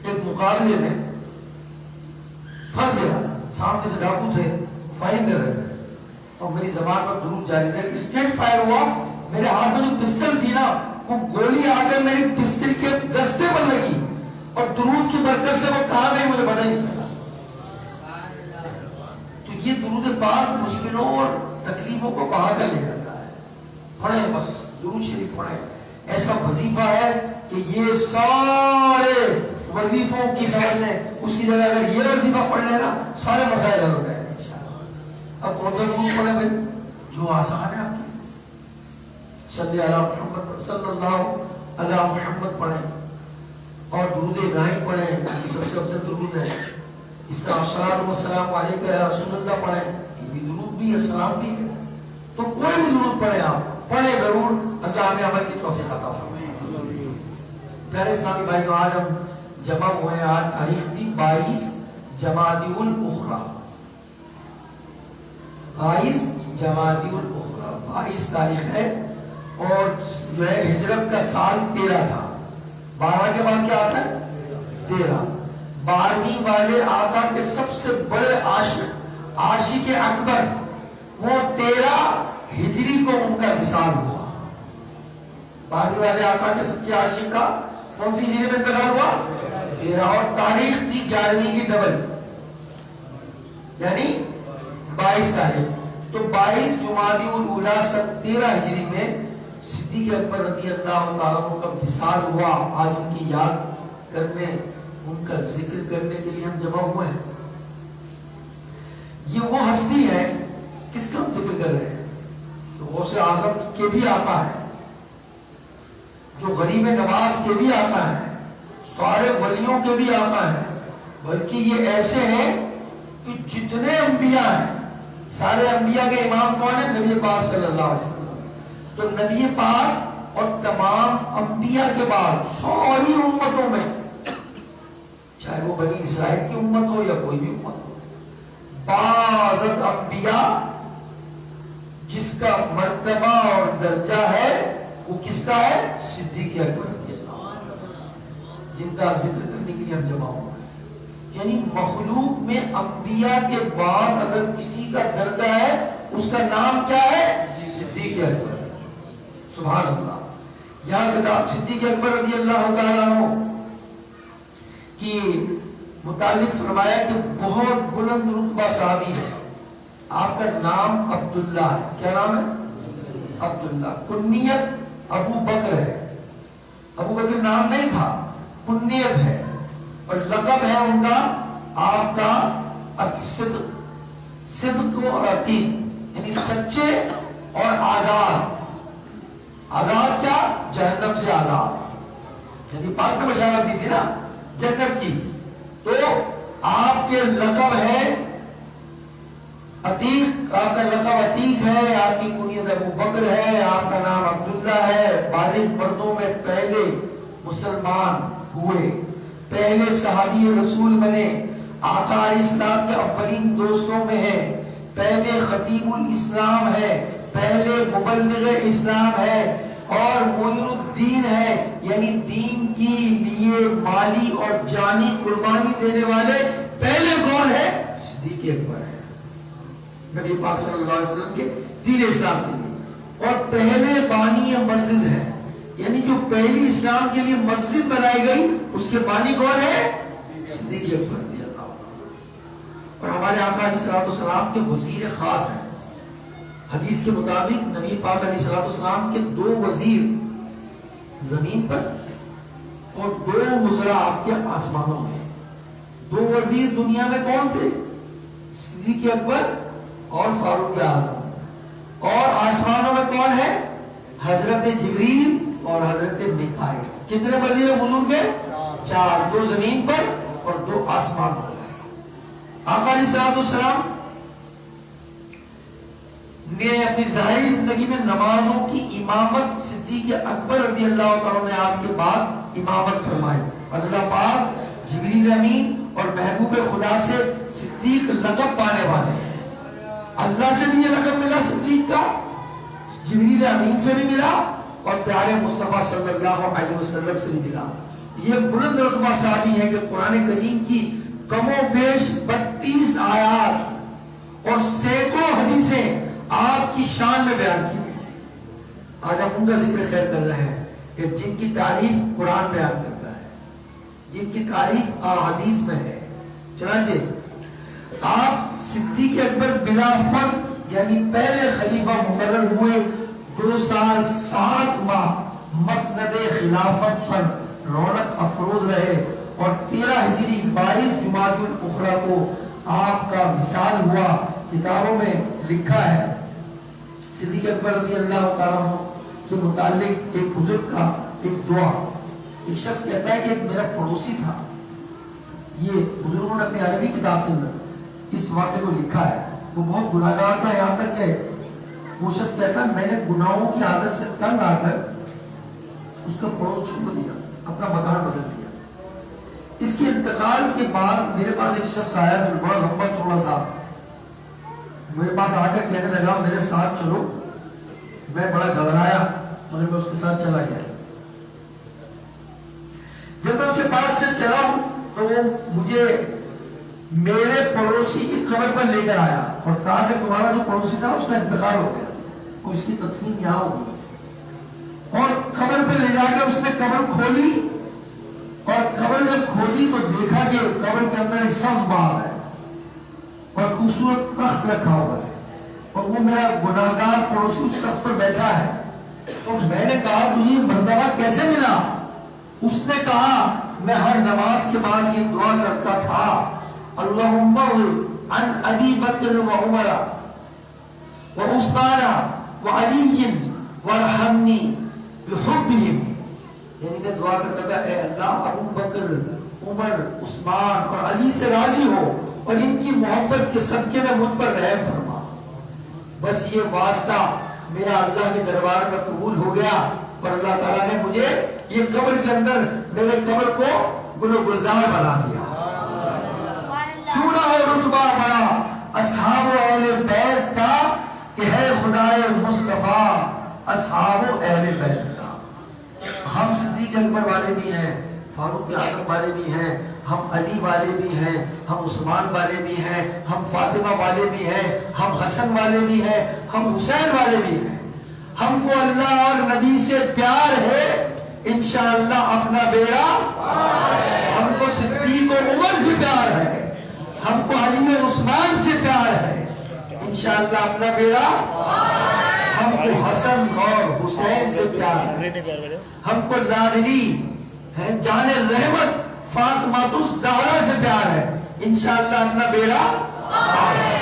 ایک مقابلے میں پھنس گیا، سامنے سے ڈاکو تھے فائرنگ کر رہے تھے اور میری زبان پر درود جاری تھا. اسٹریٹ فائر ہوا، میرے ہاتھ میں جو پسٹل تھی نا وہ گولی آ کر میری پسٹل کے دستے پر لگی اور درود کی برکت سے وہ کہاں گئی مجھے پتہ ہی نہیں چلا. تو یہ درود پاک مشکلوں اور تکلیفوں کو باہر کر لے جاتا ہے. پڑھیں بس درود شریف پڑھیں. ایسا وظیفہ ہے کہ یہ سارے وظیفوں کی سمجھ لیں، اس کی جگہ اگر یہ وظیفہ پڑھ لیں نا سارے مسائل حل ہو جائیں گے انشاءاللہ. اب کون سا درود پڑھیں بھائی؟ جو آسان ہے آپ کی. صلی اللہ محمد صلی اللہ علیہ محمد پڑھیں اور درود ابراہیم پڑھیں، یہ سب سے افضل درود ہے. اس طرح الصلاۃ والسلام علیک یا رسول اللہ پڑھیں، یہ بھی درود بھی ہے، سلام بھی ہے. تو کوئی بھی درود پڑھیں، آپ پڑھیں ضرور. اللہ ہمیں عمل کی توفیق عطا فرمائے. پیارے اسلامی بھائیو، آج ہم جمع ہوئے ہیں. آج تاریخ تھی 22 جمادی الاخری. 22 جمادی الاخری 22 تاریخ ہے اور جو ہے ہجرت کا سال 13 تھا. 12 کے بعد کیا آتا ہے؟ 13. 12ویں والے آقا کے سب سے بڑے عاشق اکبر وہ 13 ہجری کو ان کا وصال ہوا. 12ویں والے آقا کے سچے عاشق کا کون سی ہجری میں انتقال ہوا؟ 13. اور تاریخ تھی 11ویں کی ڈبل یعنی 22 تاریخ. تو 22 جمادی الاولی 13 ہجری میں صدیق اکبر رضی اللہ تعالیٰ عنہ کا وصال ہوا. آج ان کی یاد کرنے، ان کا ذکر کرنے کے لیے ہم جمع ہوئے ہیں. یہ وہ ہستی ہے، کس کا ہم ذکر کر رہے ہیں؟ تو غوث اعظم کے بھی آقا ہے، جو غریب نواز کے بھی آقا ہے، سارے ولیوں کے بھی آقا ہے. بلکہ یہ ایسے ہیں کہ جتنے انبیاء ہیں سارے انبیاء کے امام کون ہیں؟ نبی پاک صلی اللہ علیہ وسلم. تو نبی پاک اور تمام انبیاء کے بعد ساری امتوں میں، چاہے وہ بنی اسرائیل کی امت ہو یا کوئی بھی امت ہو، بعض انبیاء جس کا مرتبہ اور درجہ ہے وہ کس کا ہے؟ صدیق اکبر رضی اللہ عنہ، جن کا ذکر کرنے کے لیے ہم جمع ہوئے ہیں. یعنی مخلوق میں انبیاء کے بعد اگر کسی کا درجہ ہے اس کا نام کیا ہے؟ صدیق اکبر. سبحان اللہ. یہاں کتاب صدیق اکبر رضی اللہ تعالیٰ عنہ کی متعلق فرمایا کہ بہت بلند رتبہ صحابی ہے. آپ کا نام عبداللہ ہے. کیا نام ہے؟ عبداللہ. کنیت ابو بکر ہے. ابو بکر نام نہیں تھا، کنیت ہے. اور لقب ہے ان کا، آپ کا صدق اور عتیق یعنی سچے اور آزاد. آزاد کیا؟ جہنم سے آزاد. یعنی پاک نے بشارت دی تھی نا جنت کی. تو آپ کے لقب ہے عتیق، آپ کا لقب عتیق ہے، آپ کی کنیت ابو بکر ہے، آپ کا نام عبداللہ ہے، بالغ مردوں میں پہلے مسلمان ہوئے، پہلے صحابی رسول بنے، آقا علیہ السلام کے اولین دوستوں میں ہے، پہلے خطیب الاسلام ہے، پہلے مبلغ اسلام ہے، اور معین الدین ہے، یعنی دین کی لیے مالی اور جانی قربانی دینے والے پہلے کون ہے؟ صدیق اکبر ہے، نبی پاک صلی اللہ علیہ وسلم کے دین اسلام کے لیے، اور پہلے بانی مسجد ہے، یعنی جو پہلی اسلام کے لیے مسجد بنائی گئی اس کے بانی کون ہے؟ صدیق اکبر رضی اللہ عنہ۔ اور ہمارے آقا علیہ السلام کے وزیر خاص ہیں، حدیث کے مطابق نبی پاک علیہ السلام کے 2 وزیر زمین پر اور 2 مزرع آپ کے آسمانوں میں۔ 2 وزیر دنیا میں کون تھے؟ صدیق اکبر اور فاروق اعظم، اور آسمانوں میں کون ہے؟ حضرت جبریل اور حضرت میکائیل۔ کتنے وزیر حضور کے؟ 4، 2 زمین پر اور 2 آسمان پر۔ آقا علیہ السلام نے اپنی ظاہری زندگی میں نمازوں کی امامت صدیق اکبر رضی اللہ عنہ نے آپ کے بعد امامت فرمائی، اور اللہ پاک جبریل امین اور محبوب خدا سے صدیق لقب پانے والے ہیں۔ اللہ سے بھی یہ لقب ملا صدیق کا، جبریل امین سے بھی ملا، اور پیارے مصطفیٰ صلی اللہ علیہ وسلم سے بھی ملا۔ یہ بلند رتبہ صحابی ہے کہ قرآن کریم کی کم و بیش 32 آیات اور سینکڑوں حدیثیں آپ کی شان میں بیان کی گئی ہیں۔ آج ہم ان کا ذکر خیر کر رہے ہیں کہ جن کی تعریف قرآن بیان کرتا ہے، جن کی تعریف احادیث میں ہے۔ چنانچہ آپ صدیق اکبر بلا فرض یعنی پہلے خلیفہ مقرر ہوئے، 2 سال 7 ماہ مسند خلافت پر رونق افروز رہے، اور 13 ہجری 22 جمادی الاخری کو آپ کا وصال ہوا۔ کتابوں میں لکھا ہے صدیق اکبر رضی اللہ تعالیٰ عنہ کے متعلق ایک بزرگ کا ایک دعا، ایک شخص کہتا ہے کہ ایک میرا پڑوسی تھا، یہ بزرگوں نے اپنی عربی کتاب کے اندر اس واقعے کو لکھا ہے، وہ بہت گناہگار تھا، یہاں تک کہ وہ شخص کہتا ہے میں نے گناہوں کی عادت سے تنگ آ کر اس کا پڑوس چھوڑ دیا، اپنا مکان بدل دیا۔ اس کے انتقال کے بعد میرے پاس ایک شخص آیا جو بڑا لمبا چوڑا تھا، میرے پاس آ کر کہنے لگا میرے ساتھ چلو۔ میں بڑا گھبرایا مگر میں اس کے ساتھ چلا گیا۔ جب میں اس کے پاس سے چلا تو وہ مجھے میرے پڑوسی کی قبر پر لے کر آیا اور کہا کہ تمہارا جو پڑوسی تھا اس کا انتقال ہو گیا، اور اس کی تدفین یہاں ہوگی۔ اور قبر پہ لے جا کے اس نے قبر کھولی، اور قبر جب کھولی تو دیکھا کہ قبر کے اندر ایک سبز باغ ہے اور خوبصورت تخت رکھا ہوا ہے، اور وہ میرا گناہگار پڑوسی اس تخت پر بیٹھا ہے۔ تو میں نے کہا تجھے یہ مرتبہ کیسے ملا؟ اس نے کہا میں ہر نماز کے بعد یہ دعا کرتا تھا، اللہم عن ابی بکر و عمر و عثمان و علی وارحمنی بحبہم، یعنی میں دعا کرتا تھا اے اللہ ابو بکر، عمر، عثمان اور علی سے راضی ہو اور ان کی محبت کے صدقے میں مجھ پر رحم فرما۔ بس یہ واسطہ میرا اللہ کے دربار میں قبول ہو گیا، اور اللہ تعالیٰ نے مجھے یہ قبر کے اندر میرے قبر کو گل و گلزار بنا دیا۔ کیوں نہ ہو رتبہ بڑا اصحاب اہل بیت کا کہ ہے خدائے مصطفیٰ اصحاب اہل بیت کا۔ ہم صدیق اکبر والے بھی ہیں، فاروق اعظم والے بھی ہیں، ہم علی والے بھی ہیں، ہم عثمان والے بھی ہیں، ہم فاطمہ والے بھی ہیں، ہم حسن والے بھی ہیں، ہم حسین والے بھی ہیں۔ ہم کو اللہ اور نبی سے پیار ہے، انشاءاللہ اپنا بیڑا، ہم کو صدیق و عمر سے پیار ہے، ہم کو علی و عثمان سے پیار ہے، انشاءاللہ اپنا بیڑا، ہم کو حسن اور حسین سے پیار ہے، ہم کو لاڈلی ہے جان رحمت فاطمہ الزہرا سے پیار ہے، انشاءاللہ اپنا بیڑا پار ہے۔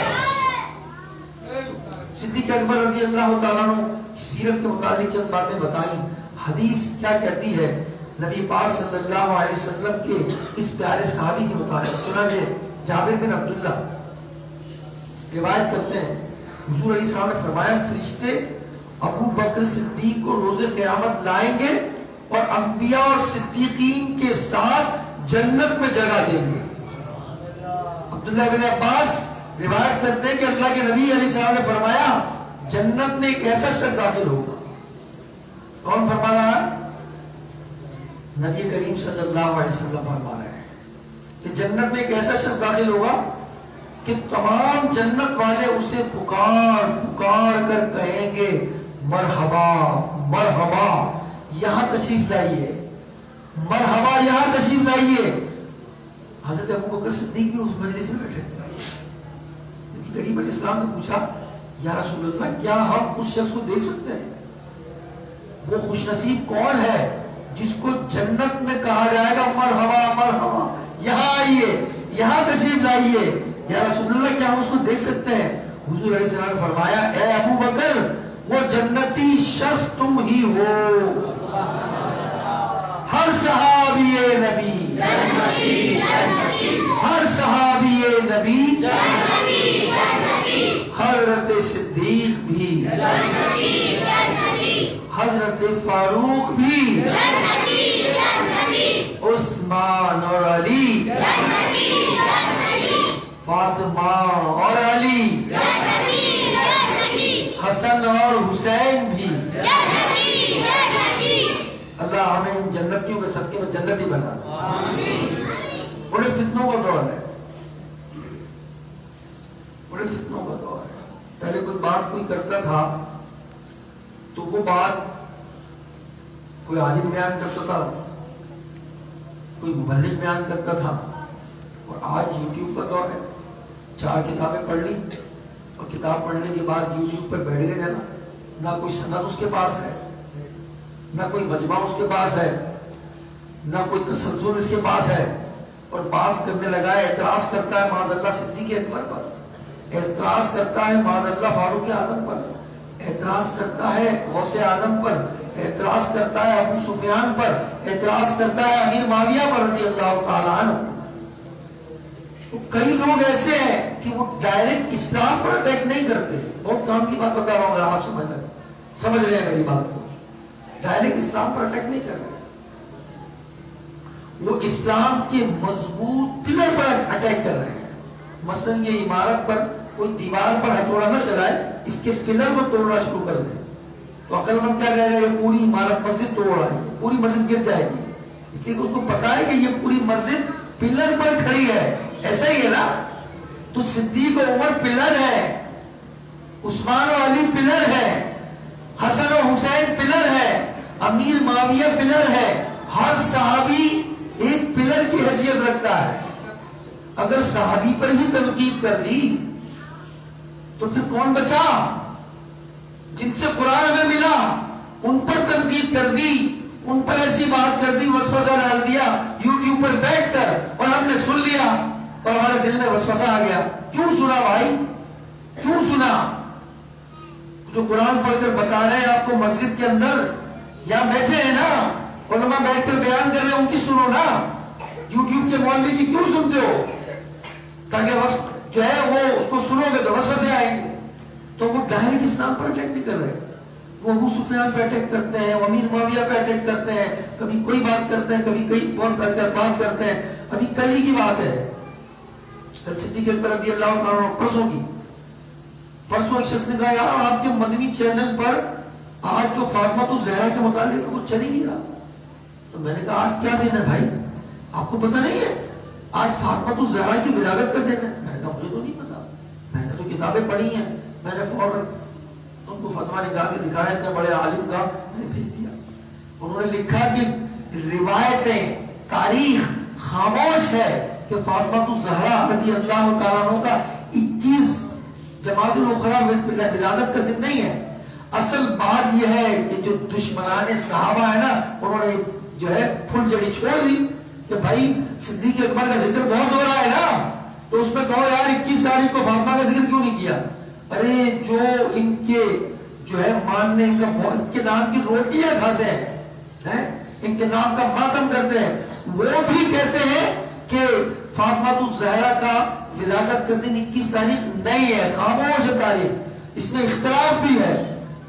صدیق اکبر رضی اللہ تعالیٰ عنہ کی سیرت کے متعلق چند باتیں بتائیں۔ حدیث کیا کہتی ہے نبی پاک صلی اللہ علیہ وسلم کے اس پیارے صحابی کے متعلق؟ چنانچہ جابر بن عبداللہ روایت کرتے ہیں حضور علیہ السلام نے فرمایا فرشتے ابو بکر صدیق کو روز قیامت لائیں گے اور انبیاء اور صدیقین کے ساتھ جنت میں جگہ دیں گے. عبداللہ بن عباس روایت کرتے ہیں کہ اللہ کے نبی علیہ السلام نے فرمایا جنت میں ایک ایسا شخص داخل ہوگا. کون فرما رہا ہے؟ نبی کریم صلی اللہ علیہ وسلم فرما رہے ہیں کہ جنت میں ایک ایسا شخص داخل ہوگا کہ تمام جنت والے اسے پکار پکار کر کہیں گے مرحبا مرحبا یہاں تشریف لائیے، مرحبا یہاں تشریف لائیے. حضرت ابو بکر صدیق بھی اس مجلس میں بیٹھے تھے. کریم علیہ السلام سے پوچھا یا رسول اللہ کیا ہم اس شخص کو دیکھ سکتے ہیں؟ وہ خوش نصیب کون ہے جس کو جنت میں کہا جائے گا مرحبا مرحبا یہاں آئیے یہاں تشریف لائیے. یا رسول اللہ کیا ہم اس کو دیکھ سکتے ہیں؟ حضور علیہ السلام نے فرمایا اے ابو بکر وہ جنتی شخص تم ہی ہو. ہر صحابی نبی ہر صحابی نبی حضرت صدیق بھی حضرت فاروق بھی عثمان اور علی فاطمہ اور علی حسن اور حسین بھی. اللہ ہمیں ان جنتیوں کے صدقے میں جنتی بنا. بڑے فتنوں کا دور ہے، بڑے فتنوں کا دور ہے. پہلے کوئی بات کوئی کرتا تھا تو وہ بات کوئی عالم بیان کرتا تھا، کوئی مبلغ بیان کرتا تھا. اور آج یوٹیوب کا دور ہے. 4 کتابیں پڑھ لی اور کتاب پڑھنے کے بعد یوٹیوب پر بیٹھ گئے جانا. نہ کوئی سند اس کے پاس ہے، نہ کوئی مجمع اس کے پاس ہے، نہ کوئی تسلسل اس کے پاس ہے. اور بات کرنے لگا ہے، اعتراض کرتا ہے معاذ اللہ صدیق اکبر پر، اعتراض کرتا ہے معاذ اللہ فاروق اعظم پر، اعتراض کرتا ہے غوث اعظم پر، اعتراض کرتا ہے ابو سفیان پر، اعتراض کرتا ہے امیر معاویہ پر رضی اللہ تعالیٰ عنہ. تو کئی لوگ ایسے ہیں کہ وہ ڈائریکٹ اسلام پر اٹیک نہیں کرتے. بہت کام کی بات بتا رہا ہوں، اگر آپ سمجھ رہے ہیں میری بات کو. ڈائریکٹ اسلام پر اٹیک نہیں کر رہے، وہ اسلام کے مضبوط پلر پر اٹیک کر رہے ہیں. مثلا یہ عمارت پر کوئی دیوار پر ہتھوڑا نہ چلائے، اس کے پلر کو توڑنا شروع کر دے تو عقل مند کیا کہے گا یہ پوری عمارت مسجد توڑ رہا ہے، پوری مسجد گر جائے گی. اس لیے اس کو پتا ہے کہ یہ پوری مسجد پلر پر کھڑی ہے. ایسا ہی ہے نا. تو صدیق و عمر پلر ہے، عثمان و علی پلر ہے، حسن و حسین پلر ہے، امیر معاویہ پلر ہے. ہر صحابی ایک پلر کی حیثیت رکھتا ہے. اگر صحابی پر ہی تنقید کر دی تو پھر کون بچا؟ جن سے قرآن ہمیں ملا ان پر تنقید کر دی، ان پر ایسی بات کر دی، وسوسہ ڈال دیا یوٹیوب پر بیٹھ کر، اور ہم نے سن لیا اور ہمارے دل میں وسوسہ آ گیا. کیوں سنا بھائی؟ کیوں سنا؟ جو قرآن پڑھ کر بتا رہے ہیں آپ کو مسجد کے اندر، یہاں بیٹھے ہیں نا علماء بیٹھ کر بیان کر رہے ہیں، ان کی سنو نا. یوٹیوب کے مولوی کی کیوں سنتے ہو؟ تاکہ جو ہے وہ اس کو سنو گے تو وسوسے آئیں گے. تو وہ ڈائریکٹ اسلام پر اٹیک نہیں کر رہے، وہ ابو سفیان پہ اٹیک کرتے ہیں، امیر معاویہ پہ اٹیک کرتے ہیں، کبھی کوئی بات کرتے ہیں، کبھی کوئی بات کرتے ہیں. ابھی کل ہی کی بات ہے، کل صدیق اکبر رضی اللہ عنہ پرسوں ایک شخص نے کہا یار آپ کے مدنی چینل پر آج جو فاطمہ الزہرا کے متعلق وہ چل ہی نہیں رہا. تو میں نے کہا آج کیا دن ہے بھائی؟ آپ کو پتہ نہیں ہے آج فاطمہ الزہرا کی ولادت کا دن ہے؟ میں نے کہا مجھے تو نہیں پتا، میں نے تو کتابیں پڑھی ہیں. میں نے فوراً ان کو فتویٰ نکال کے دکھایا، اتنے بڑے عالم کا میں نے بھیج دیا. انہوں نے لکھا کہ روایتیں تاریخ خاموش ہے کہ فاطمہ الزہرا رضی اللہ تعالیٰ عنہ کا 21 جمادی الاخری ولادت کا دن نہیں ہے. اصل بات یہ ہے کہ جو دشمنان صحابہ ہے نا، انہوں نے جو ہے پھل جڑی چھوڑ دی کہ بھائی صدیق اکبر کا ذکر بہت ہو رہا ہے نا، تو اس میں کہو یار 21 تاریخ کو فاطمہ کا ذکر کیوں نہیں کیا؟ ارے جو ان کے جو ہے ماننے کا ان کے نام کی روٹیاں کھاتے ہیں، ان کے نام کا ماتم کرتے ہیں، وہ بھی کہتے ہیں کہ فاطمہ الزہرا کا ولادت کے دن 21 تاریخ نہیں ہے، خاموش ہے تاریخ، اس میں اختلاف بھی ہے.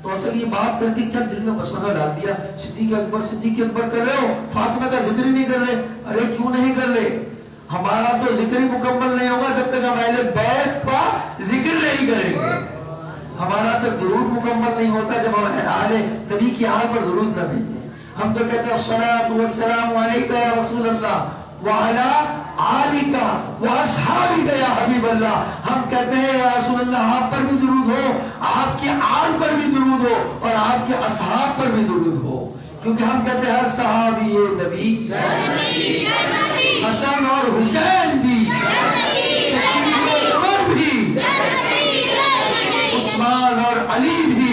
تو اصل یہ بات کر کے کیا دل میں وسوسہ ڈال دیا، صدیق اکبر کر رہے ہو، فاطمہ کا ذکر ہی نہیں کر رہے. ارے کیوں نہیں کر رہے؟ ہمارا تو ذکر ہی مکمل نہیں ہوگا جب تک ہم اہل بیت کا ذکر نہیں کریں گے. ہمارا تو درود مکمل نہیں ہوتا جب ہم اہل نبی کی حال پر درود نہ بھیجیں. ہم تو کہتے ہیں الصلاۃ والسلام علیک یا رسول اللہ وعلی آلک واصحابک یا حبیب اللہ. ہم کہتے ہیں یا رسول اللہ آپ پر بھی درود ہو، آپ کے آل پر بھی درود ہو، اور آپ کے اصحاب پر بھی درود ہو. کیونکہ ہم کہتے ہیں ہر صحابی نبی، حسن اور حسین بھی، صدیق و عمر بھی، عثمان اور علی بھی،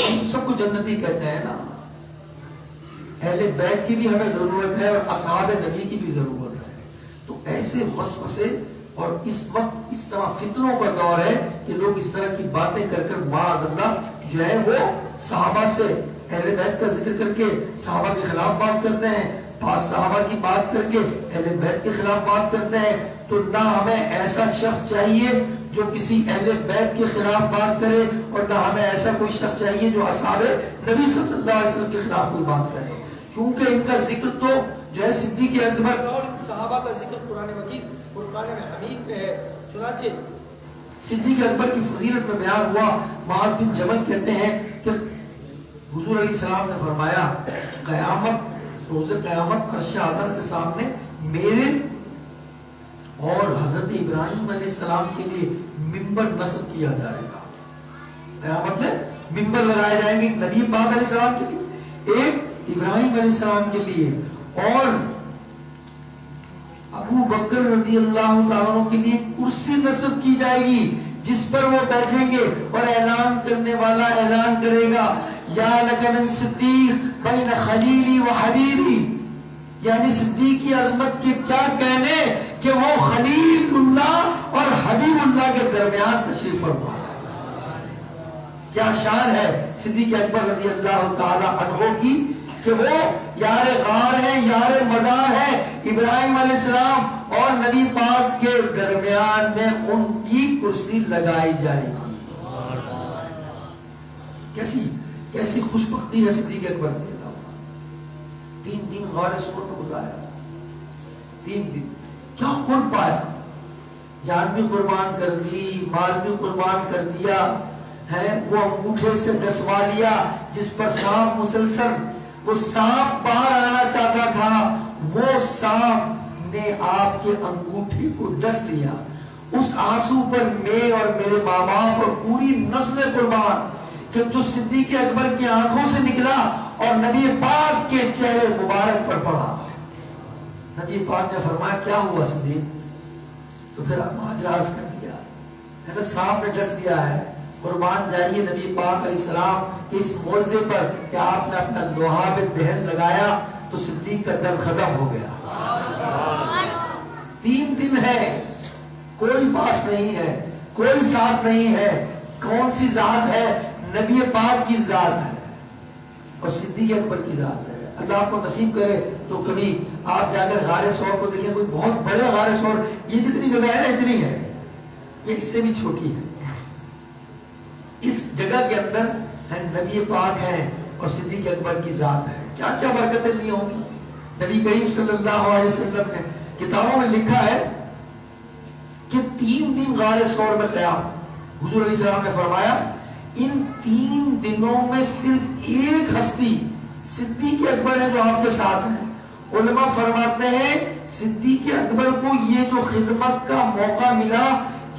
ہم سب کو جنتی کہتے ہیں نا. اہل بیت کی بھی ہمیں ضرورت ہے اور اصحاب نبی کی بھی ضرورت ہے. تو ایسے وسوسے اور اس وقت اس طرح فتنوں کا دور ہے کہ لوگ اس طرح کی باتیں کر کر معاذ اللہ جو ہے وہ صحابہ سے اہل بیت کا ذکر کر کے صحابہ کے خلاف بات کرتے ہیں، پاس صحابہ کی بات کر کے اہل بیت کے خلاف بات کرتے ہیں. تو نہ ہمیں ایسا شخص چاہیے جو کسی اہل بیت کے خلاف بات کرے، اور نہ ہمیں ایسا کوئی شخص چاہیے جو اصحاب نبی صلی اللہ علیہ وسلم کے خلاف کوئی بات کرے. کیونکہ ان کا ذکر تو جو ہے صدیق اکبر اور صحابہ کا ذکر قرآن مجید فرقان حمید میں ہے. چنانچہ صدیق اکبر کی فضیلت میں بیان ہوا، معاذ بن جبل کہتے ہیں کہ حضور علیہ السلام نے فرمایا قیامت، روز قیامت عرش اعظم کے سامنے میرے اور حضرت ابراہیم علیہ السلام کے لیے ممبر نصب کیا جائے گا. قیامت میں ممبر لگائے جائیں گے نبی پاک علیہ السلام کے لیے، ایک ابراہیم علیہ السلام کے لیے، اور ابو بکر رضی اللہ تعالیٰ عنہ کے لیے کرسی نصب کی جائے گی جس پر وہ بیٹھیں گے اور اعلان کرنے والا اعلان کرے گا یا لک من صدیق بین خلیلی و حبیبی. یعنی صدیق کی عظمت کے کیا کہنے کہ وہ خلیل اللہ اور حبیب اللہ کے درمیان تشریف فرما. کیا شان ہے صدیق اکبر رضی اللہ تعالی عنہ کی کہ وہ یار غار ہیں، یار مزار ہیں. ابراہیم علیہ السلام اور نبی پاک کے درمیان میں ان کی کرسی لگائی جائے گی. کیسی خوش بختی ہے صدیق اکبر کی. 3 دن غار سور میں گزارا، 3 دن کیا کون پایا، جان بھی قربان کر دی، مال بھی قربان کر دیا ہے. وہ انگوٹھے سے ڈسوا لیا جس پر سانپ مسلسل، وہ سانپ باہر آنا چاہتا تھا، وہ سانپ نے آپ کے انگوٹھے کو ڈس لیا. اس آنسو پر میں اور میرے ماں باپ اور پوری نسل قربان کہ جو صدیق اکبر کی آنکھوں سے نکلا اور نبی پاک کے چہرے مبارک پر پڑا. نبی پاک نے فرمایا کیا ہوا صدیق؟ تو پھر ماجراز کر دیا، سانپ نے ڈس دیا ہے. قربان جائیے نبی پاک علیہ السلام کے اس معجزے پر کہ آپ نے اپنا لوہاب دہن لگایا تو صدیق کا درد ختم ہو گیا. 3 دن ہے، کوئی پاس نہیں ہے، کوئی ساتھ نہیں ہے. کون سی ذات ہے؟ نبی پاک کی ذات ہے اور صدیق اکبر کی ذات ہے. اللہ آپ کو نصیب کرے تو کبھی آپ جا کر غار ثور کو دیکھیں، کوئی بہت بڑے غار ثور، یہ جتنی جگہ ہے نا اتنی ہے، یہ اس سے بھی چھوٹی ہے. اس جگہ کے اندر ہے نبی پاک ہے اور صدیق اکبر کی ذات ہے. کیا کیا برکتیں دی ہوں گی. نبی کریم صلی اللہ علیہ وسلم نے کتابوں میں لکھا ہے کہ 3 دن غار ثور میں قیام. حضور علیہ السلام نے فرمایا ان 3 دنوں میں صرف ایک ہستی صدیق اکبر ہے جو آپ کے ساتھ ہیں. علماء فرماتے ہیں صدیق اکبر کو یہ جو خدمت کا موقع ملا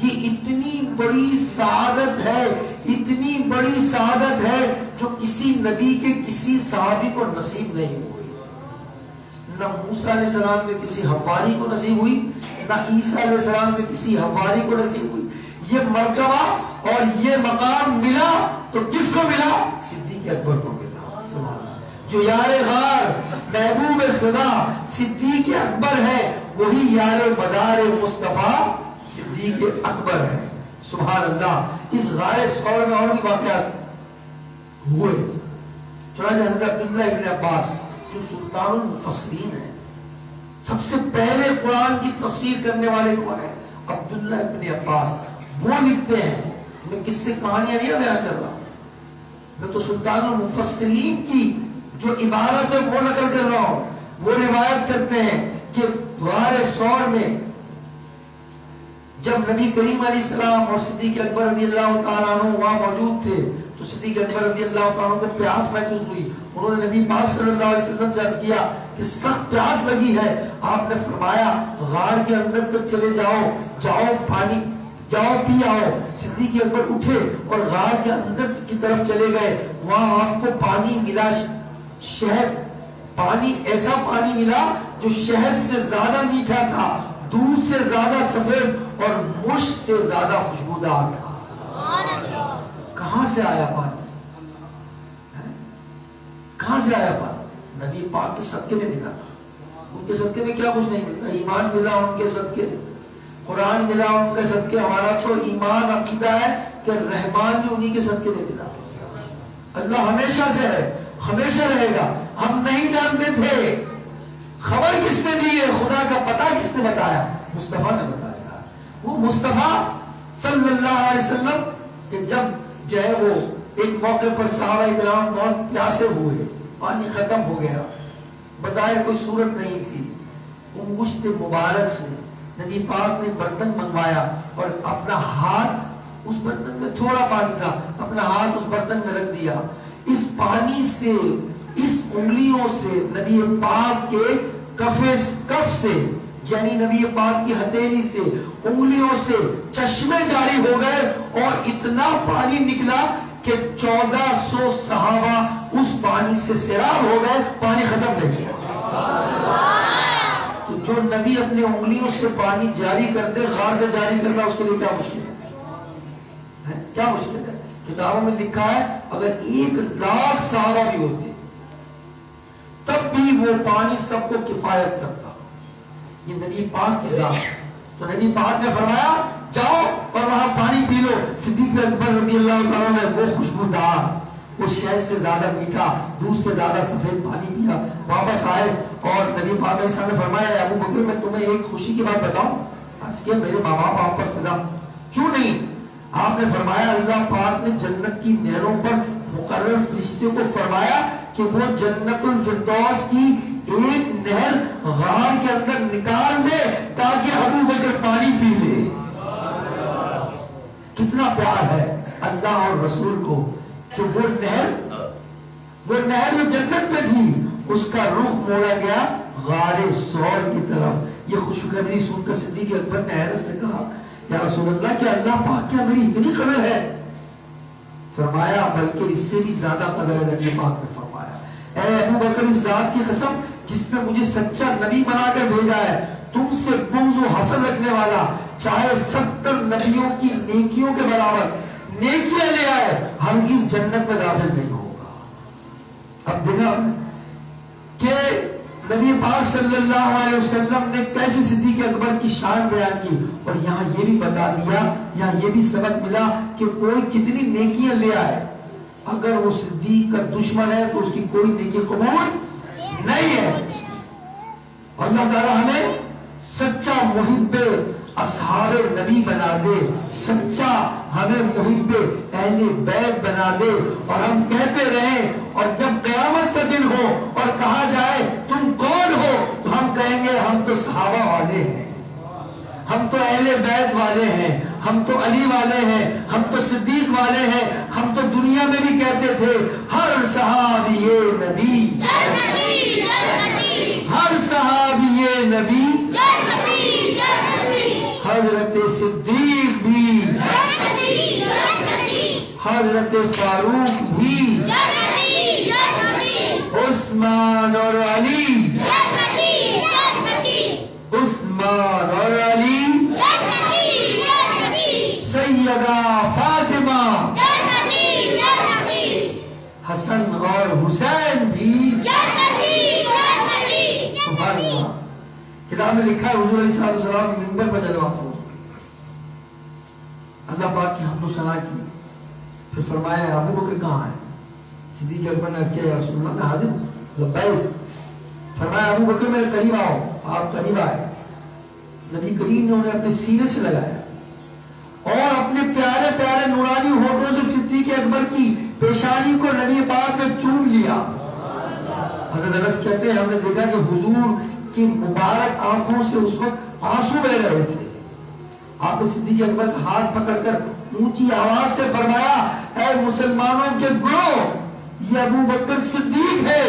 یہ اتنی بڑی سعادت ہے، اتنی بڑی سعادت ہے جو کسی نبی کے کسی صحابی کو نصیب نہیں ہوئی. نہ موسیٰ علیہ السلام کے کسی حواری کو نصیب ہوئی، نہ عیسیٰ علیہ السلام کے کسی حواری کو نصیب ہوئی. یہ مرتبہ اور یہ مقام ملا تو کس کو ملا؟ صدیق اکبر کو ملا. جو یار غار محبوب خدا صدیق اکبر ہے وہی یار مزار مصطفیٰ صدیق اکبر ہے. سبحان اللہ. اس غار ثور میں اور بھی واقعات ہوئے. چنانچہ حضرت عبداللہ ابن عباس جو سلطان المفسرین ہیں، سب سے پہلے قرآن کی تفسیر کرنے والے کون ہیں؟ عبداللہ ابن عباس. وہ لکھتے ہیں، میں کس سے کہانیاں نہیں بیان کر رہا، میں تو سلطان المفسرین کی جو عبارت ہے وہ نقل کر رہا ہوں. وہ روایت کرتے ہیں کہ غار ثور میں جب نبی کریم علیہ السلام اور صدیق اکبر رضی اللہ تعالیٰ عنہ وہاں موجود تھے تو صدیق اکبر رضی اللہ تعالیٰ عنہ کو پیاس محسوس ہوئی. انہوں نے نبی پاک صلی اللہ علیہ وسلم سے عرض کیا کہ سخت پیاس لگی ہے. آپ نے فرمایا غار کے اندر تک چلے جاؤ، جاؤ پانی جاؤ پی آؤ. صدیق اکبر اٹھے اور غار کے اندر کی طرف چلے گئے. وہاں آپ کو پانی ملا، شہد، پانی، ایسا پانی ملا جو شہد سے زیادہ میٹھا تھا، دودھ سے زیادہ سفید اور مشک سے زیادہ خوشبودار تھا. کہاں سے آیا پانی؟ کہاں سے آیا پانی؟ نبی پاک کے صدقے میں ملا. ان کے صدقے میں کیا کچھ نہیں ملتا، ایمان ملا ان کے صدقے، قرآن ملا ان کے صدقے. ہمارا تو ایمان عقیدہ ہے کہ رحمان بھی انہی کے صدقے میں ملا. اللہ ہمیشہ سے ہے، ہمیشہ رہے گا. ہم نہیں جانتے تھے، خبر کس نے دی ہے، خدا کا پتہ کس نے بتایا؟ مصطفیٰ نے بتایا. وہ مصطفیٰ صلی اللہ علیہ وسلم کہ جب جو ہے وہ ایک موقع پر صحابہ کرام بہت پیاسے ہوئے، پانی ختم ہو گیا، بظاہر کوئی صورت نہیں تھی. انگشت مبارک سے نبی پاک نے برتن منگوایا اور اپنا ہاتھ، اس برتن میں تھوڑا پانی تھا، اپنا ہاتھ اس برتن میں رکھ دیا. اس پانی سے، اس انگلیوں سے نبی پاک کے کف سے، یعنی نبی پاک کی ہتھیلی سے، انگلیوں سے چشمے جاری ہو گئے اور اتنا پانی نکلا کہ 1400 صحابہ اس پانی سے سیراب ہو گئے. پانی ختم نہیں ہوا. تو جو نبی اپنے انگلیوں سے پانی جاری کرتے، غار سے جاری کرنا اس کے لیے کیا مشکل ہے؟ کیا مشکل ہے؟ کتابوں میں لکھا ہے اگر 1,00,000 صحابہ بھی ہوتے تب بھی وہ پانی سب کو کفایت کرتا. یہ نبی پاک کی ذات. تو نبی پاک نے فرمایا جاؤ اور وہاں پانی پی لو. صدیق اکبر رضی اللہ تعالیٰ نے وہ خوشبودار، وہ شہد سے زیادہ میٹھا، دودھ سے زیادہ سفید پانی پیا. واپس آئے اور نبی پاک علیہ السلام نے فرمایا ابو بکر میں تمہیں ایک خوشی کی بات بتاؤں؟ عرض کیا میرے ماں باپ آپ پر فدا. کیوں نہیں؟ آپ نے فرمایا اللہ پاک نے جنت کی نہروں پر مقرر فرشتوں کو فرمایا کہ وہ جنت الفردوس کی ایک نہر غار کے اندر نکال دے تاکہ ابو بکر پانی پی لے. کتنا پیار ہے اللہ اور رسول کو کہ وہ نہر جو جنت میں تھی اس کا رخ موڑا گیا غار ثور کی طرف. یہ خوشخبری سن کر صدیق اکبر نے حیرت سے کہا یا رسول اللہ کیا اللہ پاک کیا میری اتنی قدر ہے؟ فرمایا بلکہ اس سے بھی زیادہ قدر ہے. نبی پاک نے فرمایا اے ابو بکر اس ذات کی قسم جس نے مجھے سچا نبی بنا کر بھیجا ہے، تم سے بغض و حسد رکھنے والا چاہے 70 نبیوں کی نیکیوں کے برابر نیکیاں لے آئے ہرگز جنت میں داخل نہیں ہوگا. اب دیکھا کہ نبی پاک صلی اللہ علیہ وسلم نے کیسے صدیق اکبر کی شان بیان کی اور یہاں یہ بھی بتا دیا، یہاں یہ بھی سبق ملا کہ کوئی کتنی نیکیاں لے آئے اگر وہ صدیق کا دشمن ہے تو اس کی کوئی نیکی قبول نہیں ہے. اللہ تعالیٰ ہمیں سچا محب اصحاب نبی بنا دے، سچا ہمیں محب اہل بیت بنا دے اور ہم کہتے رہیں اور جب قیامت کا دن ہو اور کہا جائے تم کون ہو تو ہم کہیں گے ہم تو صحابہ والے ہیں، ہم تو اہل بیت والے ہیں، ہم تو علی والے ہیں، ہم تو صدیق والے ہیں. ہم تو دنیا میں بھی کہتے تھے ہر صحابی نبی ہر صحابی نبی حضرت صدیق بھی، حضرت فاروق بھی، عثمان اور علی، عثمان اور علی، سیدہ فاطمہ، حسن اور حسین بھی. کتاب میں لکھا ہے حضور علیہ السلام منبر پر جلوہ افروز اللہ پاک کی حمد و ثنا کی. پھر فرمایا ابو بکر کہاں ہے؟ صدیق اکبر نے عرض کیا یا رسول اللہ میں حاضر ہوں. لبیک. فرمایا ابو بکر میرے قریب آؤ. آپ قریب آئے, نبی کریم نے انہیں اپنے سینے سے لگایا اور اپنے پیارے پیارے نورانی ہونٹوں سے صدیق اکبر کی پیشانی کو نبی پاک نے چوم لیا. حضرت انس کہتے ہیں ہم نے دیکھا کہ حضور کی مبارک آنکھوں سے اس وقت آنسو بہ رہے تھے. آپ نے صدیق اکبر کا ہاتھ پکڑ کر اونچی آواز سے فرمایا, اے مسلمانوں کے گروہ, یہ ابو بکر صدیق ہے,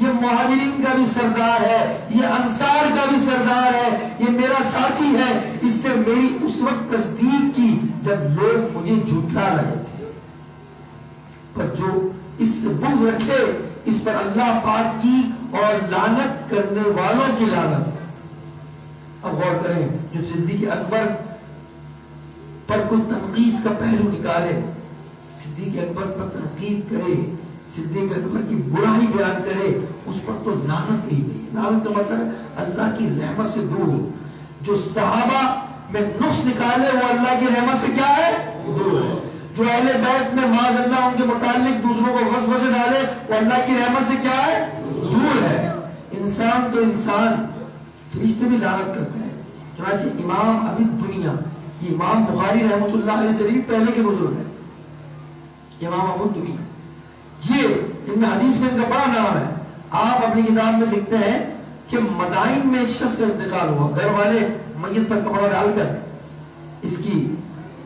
یہ مہاجرین کا بھی سردار ہے, یہ انصار کا بھی سردار ہے, یہ میرا ساتھی ہے. اس نے میری اس وقت تصدیق کی جب لوگ مجھے جھٹلا رہے تھے, پر جو اس سے بغض رکھے اس پر اللہ پاک کی اور لعنت کرنے والوں کی لعنت. اب غور کریں, جو صدیق اکبر پر کوئی تنقید کا پہلو نکالے, صدیق اکبر پر تنقید کرے, صدیق اکبر کی برائی بیان کرے, اس پر تو لعنت کہی گئی. لعنت کا مطلب ہے اللہ کی رحمت سے دور ہو. جو صحابہ میں نقص نکالے وہ اللہ کی رحمت سے کیا ہے, دور ہے. جو اہل بیت میں معاذ اللہ ان کے متعلق دوسروں کو وسوسے ڈالے وہ اللہ کی رحمت سے کیا ہے, دور ہے. انسان تو انسان, فرشتے بھی لعنت کرتے ہیں. چنانچہ امام ابی دنیا, یہ امام بخاری رحمۃ اللہ علیہ سے بھی پہلے کے بزرگ ہیں, امام ابو دنیا, یہ ان میں حدیث میں ان کا بڑا نام ہے. آپ اپنی کتاب میں لکھتے ہیں کہ مدائن میں ایک شخص کا انتقال ہوا, گھر والے میت پر کپڑا ڈال کر اس کی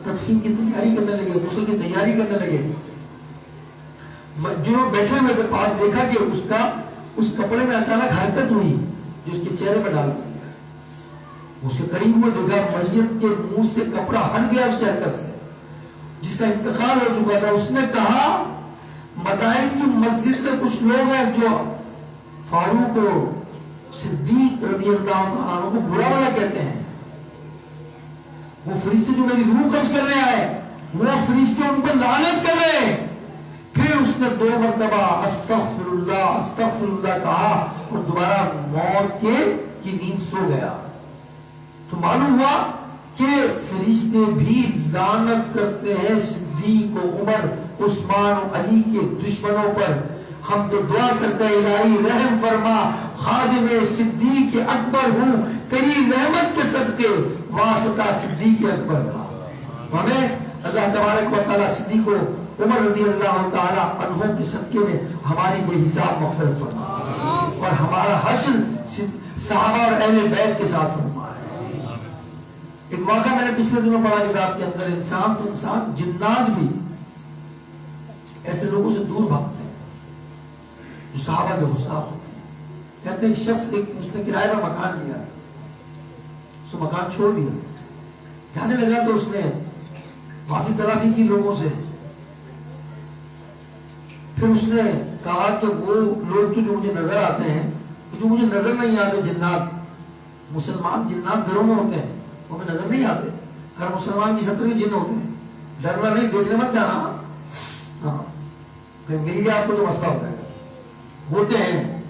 تدفین کی تیاری کرنے لگے, غسل کی تیاری کرنے لگے. جو بیٹھے ہوئے تھے پاس دیکھا کہ اس کپڑے میں اچانک حرکت ہوئی جو اس کے چہرے پر ڈال دی. اس کے قریب میں دیکھا میت کے منہ سے کپڑا ہٹ گیا اس کی حرکت سے, جس کا انتقال ہو چکا تھا. اس نے کہا مدائن کی مسجد میں کچھ لوگ ہیں جو فاروق و صدیق رضی اللہ عنہ کو برا بھلا کہتے ہیں. وہ فرشتے جو میری روح قبض کرنے آئے وہ فرشتے ان پر لعنت کر رہے ہیں. پھر اس نے 2 مرتبہ استغفر اللہ کہا اور دوبارہ موت کی نیند سو گیا. تو معلوم ہوا کہ فرشتے بھی لعنت کرتے ہیں صدیق و عمر, عثمان و علی کے دشمنوں پر. ہم تو دعا کرتے ہیں الہی رحم فرما, خادم صدیق اکبر ہوں, تیری رحمت کے صدقے واسطہ صدیق اکبر کا. ہمیں اللہ تبارک و تعالی صدیق و عمر رضی اللہ تعالی عنہ کے صدقے میں ہماری بے حساب مغفرت فرما اور ہمارا حشر صحابہ اور اہل بیت کے ساتھ فرما. ایک واقعہ میں نے پچھلے دنوں پڑھا کتاب کے اندر, انسان تو انسان, جنات بھی ایسے لوگوں سے دور بھاگتے ہیں جو صحابہ کے گستاخ ہوتے ہیں. کہتے ہیں شخص اس نے کرائے پر مکان لیا, اس نے مکان چھوڑ دیا, جانے لگا تو اس نے معافی تلافی کی لوگوں سے. پھر اس نے کہا کہ وہ لوگ تو جو مجھے نظر آتے ہیں, جو مجھے نظر نہیں آتے, جنات, مسلمان جنات گھروں میں ہوتے ہیں, وہ ہمیں نظر نہیں آتے. ہر مسلمان کی چھت میں جن ہوتے ہیں, ڈرنا نہیں, دیکھنے مت جانا, ہاں کہیں مل گیا آپ کو تو مسئلہ ہوتا ہے, ہوتے ہیں.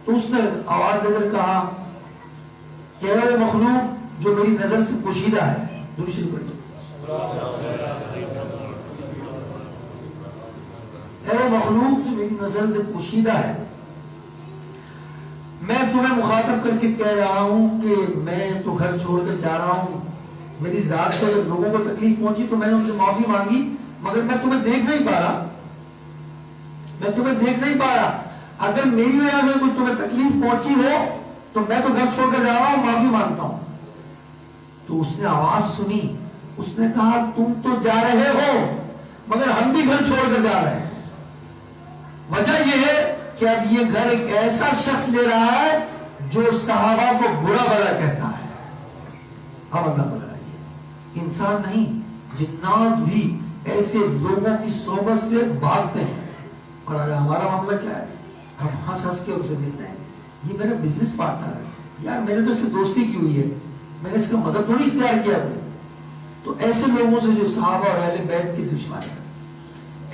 تو اس نے آواز دے کر کہا کہ اے مخلوق جو میری نظر سے پوشیدہ ہے, درشن پڑھیے, اے مخلوق جو میری نظر سے پوشیدہ ہے, میں تمہیں مخاطب کر کے کہہ رہا ہوں کہ میں تو گھر چھوڑ کر جا رہا ہوں. میری ذات سے اگر لوگوں کو تکلیف پہنچی تو میں نے ان سے معافی مانگی, مگر میں تمہیں دیکھ نہیں پا رہا, میں تمہیں دیکھ نہیں پا رہا. اگر میری وجہ سے کوئی تمہیں تکلیف پہنچی ہو تو میں تو گھر چھوڑ کر جا رہا ہوں, معافی مانگتا ہوں. تو اس نے آواز سنی, اس نے کہا تم تو جا رہے ہو مگر ہم بھی گھر چھوڑ کر جا رہے ہیں. وجہ یہ ہے کہ اب یہ گھر ایک ایسا شخص لے رہا ہے جو صحابہ کو برا بھلا کہتا ہے. اب اللہ تعالیٰ انسان نہیں, جنات بھی ایسے لوگوں کی صحبت سے بھاگتے ہیں. اور آج ہمارا معاملہ کیا ہے, ہم ہنس ہنس کے ان سے ملتے ہیں, یہ میرا بزنس پارٹنر ہے, یار میں نے تو اس سے دوستی کی ہوئی ہے, میں نے اس کا مذہب تھوڑی اختیار کیا ہے. تو ایسے لوگوں سے جو صحابہ اور اہل بیت کے دشمن ہیں,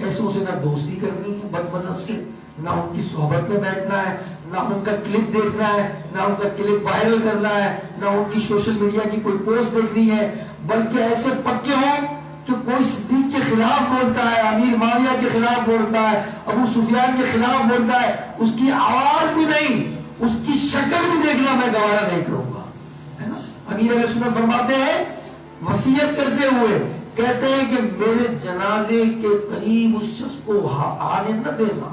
ایسوں سے نہ دوستی کرنی ہے بد مذہب سے, نہ ان کی صحبت میں بیٹھنا ہے, نہ ان کا کلپ دیکھنا ہے, نہ ان کا کلپ وائرل کرنا ہے, نہ ان کی سوشل میڈیا کی کوئی پوسٹ دیکھنی ہے, بلکہ ایسے پکے ہوں کہ کوئی صدیق کے خلاف بولتا ہے, امیر معاویہ کے خلاف بولتا ہے, ابو سفیان کے خلاف بولتا ہے, اس کی آواز بھی نہیں, اس کی شکل بھی دیکھنا میں گوارا نہیں کروں گا، ہے نا۔ امیر علیہ سنت فرماتے ہیں وصیت کرتے ہوئے، کہتے ہیں کہ میرے جنازے کے قریب اس شخص کو آنے نہ دینا،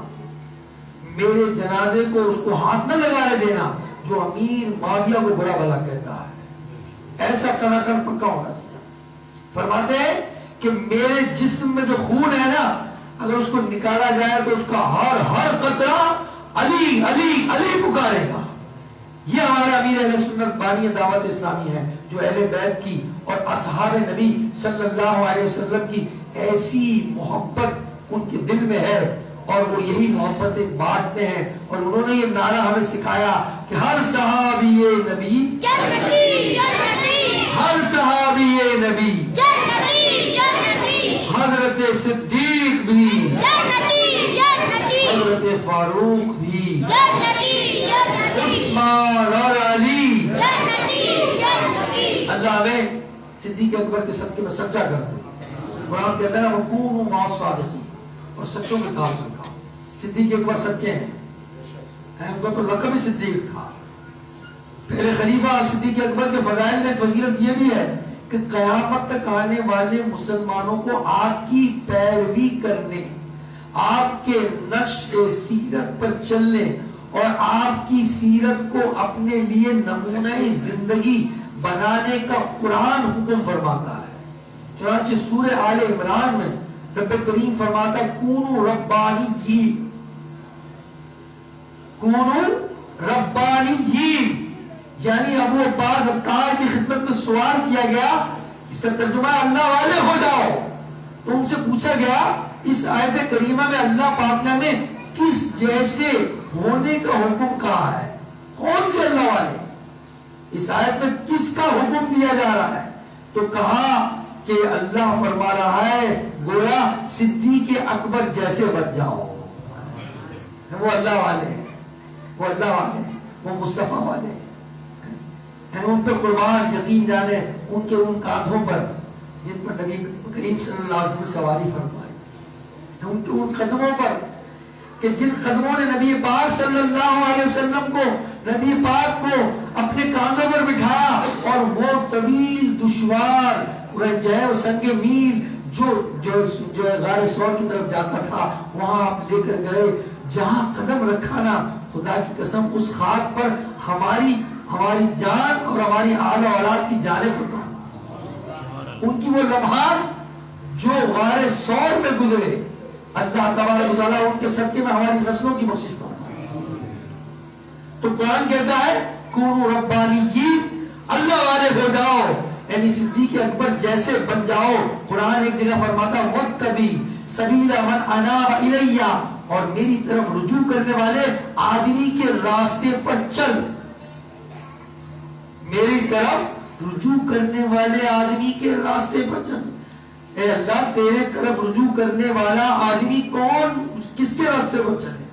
میرے جنازے کو اس کو ہاتھ نہ لگانے دینا جو امیر معاویہ کو برا بھلا کہتا ہے، ایسا ٹناٹن پکا ہونا چاہیے۔ فرماتے ہیں کہ میرے جسم میں جو خون ہے نا، اگر اس کو نکالا جائے تو اس کا ہر قطرہ علی علی علی پکارے گا۔ یہ ہمارا امیر اہل سنت بانی دعوت اسلامی ہے، جو اہل بیت کی اور اصحاب نبی صلی اللہ علیہ وسلم کی ایسی محبت ان کے دل میں ہے، اور وہ یہی محبتیں بانٹتے ہیں، اور انہوں نے یہ نعرہ ہمیں سکھایا کہ ہر صحابی نبی جنتی، ہر صحابی نبی جنتی، حضرت صدیق بھی جنتی، حضرت فاروق بھی جنتی، عثمان اور علی جنتی۔ اللہ ہمیں صدیق اکبر کے صدقے میں سچا کر دے۔ قرآن کہتا ہے نا وَكُونُوا مَعَ الصَّادِقِينَ، اور سچوں کے ساتھ رکھا۔ صدیق اکبر سچے ہیں، ان کا تو لقب ہی صدیق تھا۔ پہلے خلیفہ صدیق اکبر کے فضائل میں فضیلت یہ بھی ہے کہ قیامت تک آنے والے مسلمانوں کو آپ کی پیروی کرنے، آپ کے نقش سیرت پر چلنے اور آپ کی سیرت کو اپنے لیے نمونہ زندگی بنانے کا قرآن حکم فرماتا ہے۔ چنانچہ سورہ آل عمران میں رب کریم فرماتا ہے کونوا ربانیین، کونوا ربانیین، یعنی ابو عباس عطار کی خدمت میں سوال کیا گیا، اس کا ترجمہ ہے اللہ والے ہو جاؤ۔ تو ان سے پوچھا گیا اس آیت کریمہ میں اللہ پاک نے ہمیں کس جیسے ہونے کا حکم کہا ہے؟ کون سے اللہ والے؟ اس آیت میں کس کا حکم دیا جا رہا ہے؟ تو کہا کہ اللہ فرما رہا ہے گویا صدیق اکبر جیسے بن جاؤ۔ وہ اللہ والے ہیں، وہ اللہ والے ہیں، وہ مصطفیٰ والے ہیں، ان پہ قربان یقین جانے ان کے ان کاندھوں پر جن پر نبی کریم صلی اللہ علیہ وسلم نے سواری فرمائی، ان کے ان قدموں پر کہ جن قدموں نے نبی پاک صلی اللہ علیہ وسلم کو، نبی پاک کو اپنے کاندھوں پر بٹھایا، اور وہ طویل دشوار جو ہے سنگ میل جو غار ثور کی طرف جاتا تھا، وہاں آپ لے کر گئے، جہاں قدم رکھا نا خدا کی قسم اس خاک پر ہماری جان اور ہماری آل و اولاد کی جانیں ہوتا، ان کی وہ لمحات جو غار ثور میں گزرے، اللہ تبارک و تعالیٰ ان کے صدقے میں ہماری نسلوں کی بخشش فرمائے۔ تو قرآن کہتا ہے کونوا ربانیین، اللہ والے ہو جاؤ، یعنی صدیق اکبر جیسے بن جاؤ۔ قرآن ایک جگہ فرماتا وَاتَّبِعْ سَبِيلَ مَنْ أَنَابَ إِلَيَّ، اور میری طرف رجوع کرنے والے آدمی کے راستے پر چل، میری طرف رجوع کرنے والے آدمی کے راستے پر چل۔ اے اللہ تیرے طرف رجوع کرنے والا آدمی کون، کس کے راستے پر چلے؟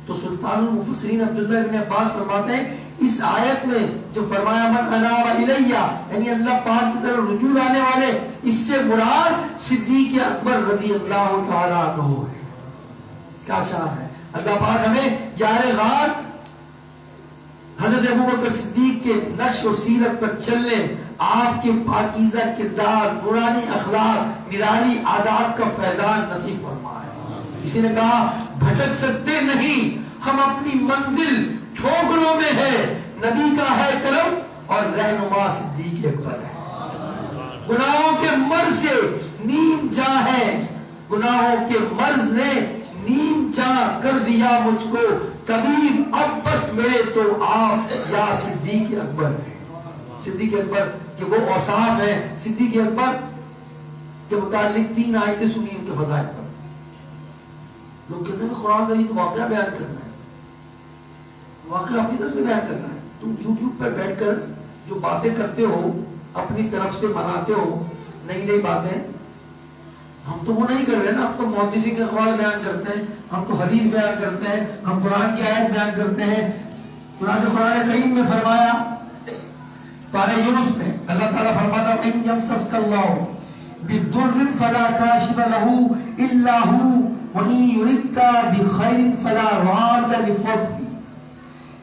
تو سلطان المفسرین عبداللہ ابن عباس فرماتے ہیں اس آیت میں جو فرمایا من اناب الیہ، یعنی اللہ پاک کی طرف رجوع لانے والے، اس سے مراد صدیق اکبر رضی اللہ تعالیٰ عنہ ہے۔ کیا شان ہے! اللہ پاک ہمیں یار غار حضرت ابوبکر صدیق کے نقش و سیرت پر چلنے، آپ کے پاکیزہ کردار، نورانی اخلاق، نرالی عادات کا فیضان نصیب فرمائے۔ کسی نے کہا بھٹک سکتے نہیں، ہم اپنی منزل ٹھوکروں میں ہے، نبی کا ہے کرم اور رہنما صدیق اکبر ہے۔ گناہوں کے مرض سے نیم جاں ہے، گناہوں کے مرض نے نیم جاں کر دیا مجھ کو، طبیب اب بس میرے تو آپ یا صدیق اکبر ہے۔ صدیق اکبر کہ وہ اوصاف ہیں، صدیق اکبر کے متعلق 3 آیتیں سنی ان کے فضائل پر۔ لوگ کہتے ہیں قرآن کا یہ تو واقعہ بیان کرنا ہے، واقعہ اپنی طرف سے بیان کرنا ہے۔ تم یوٹیوب پر بیٹھ کر جو باتیں کرتے ہو، اپنی طرف سے مناتے ہو نئی نئی باتیں، ہم تو وہ نہیں کر رہے نا، ہم تو محدثین کے اقوال بیان کرتے ہیں، ہم تو حدیث بیان کرتے ہیں، ہم قرآن کی آیت بیان کرتے ہیں۔ چنانچہ قرآن کریم میں فرمایا پارہ یونس میں اللہ تعالیٰ فرماتا ہے ان یمسسک اللہ بضر فلا کاشف له الا هو وان یردک بخیر فلا راد لفضله،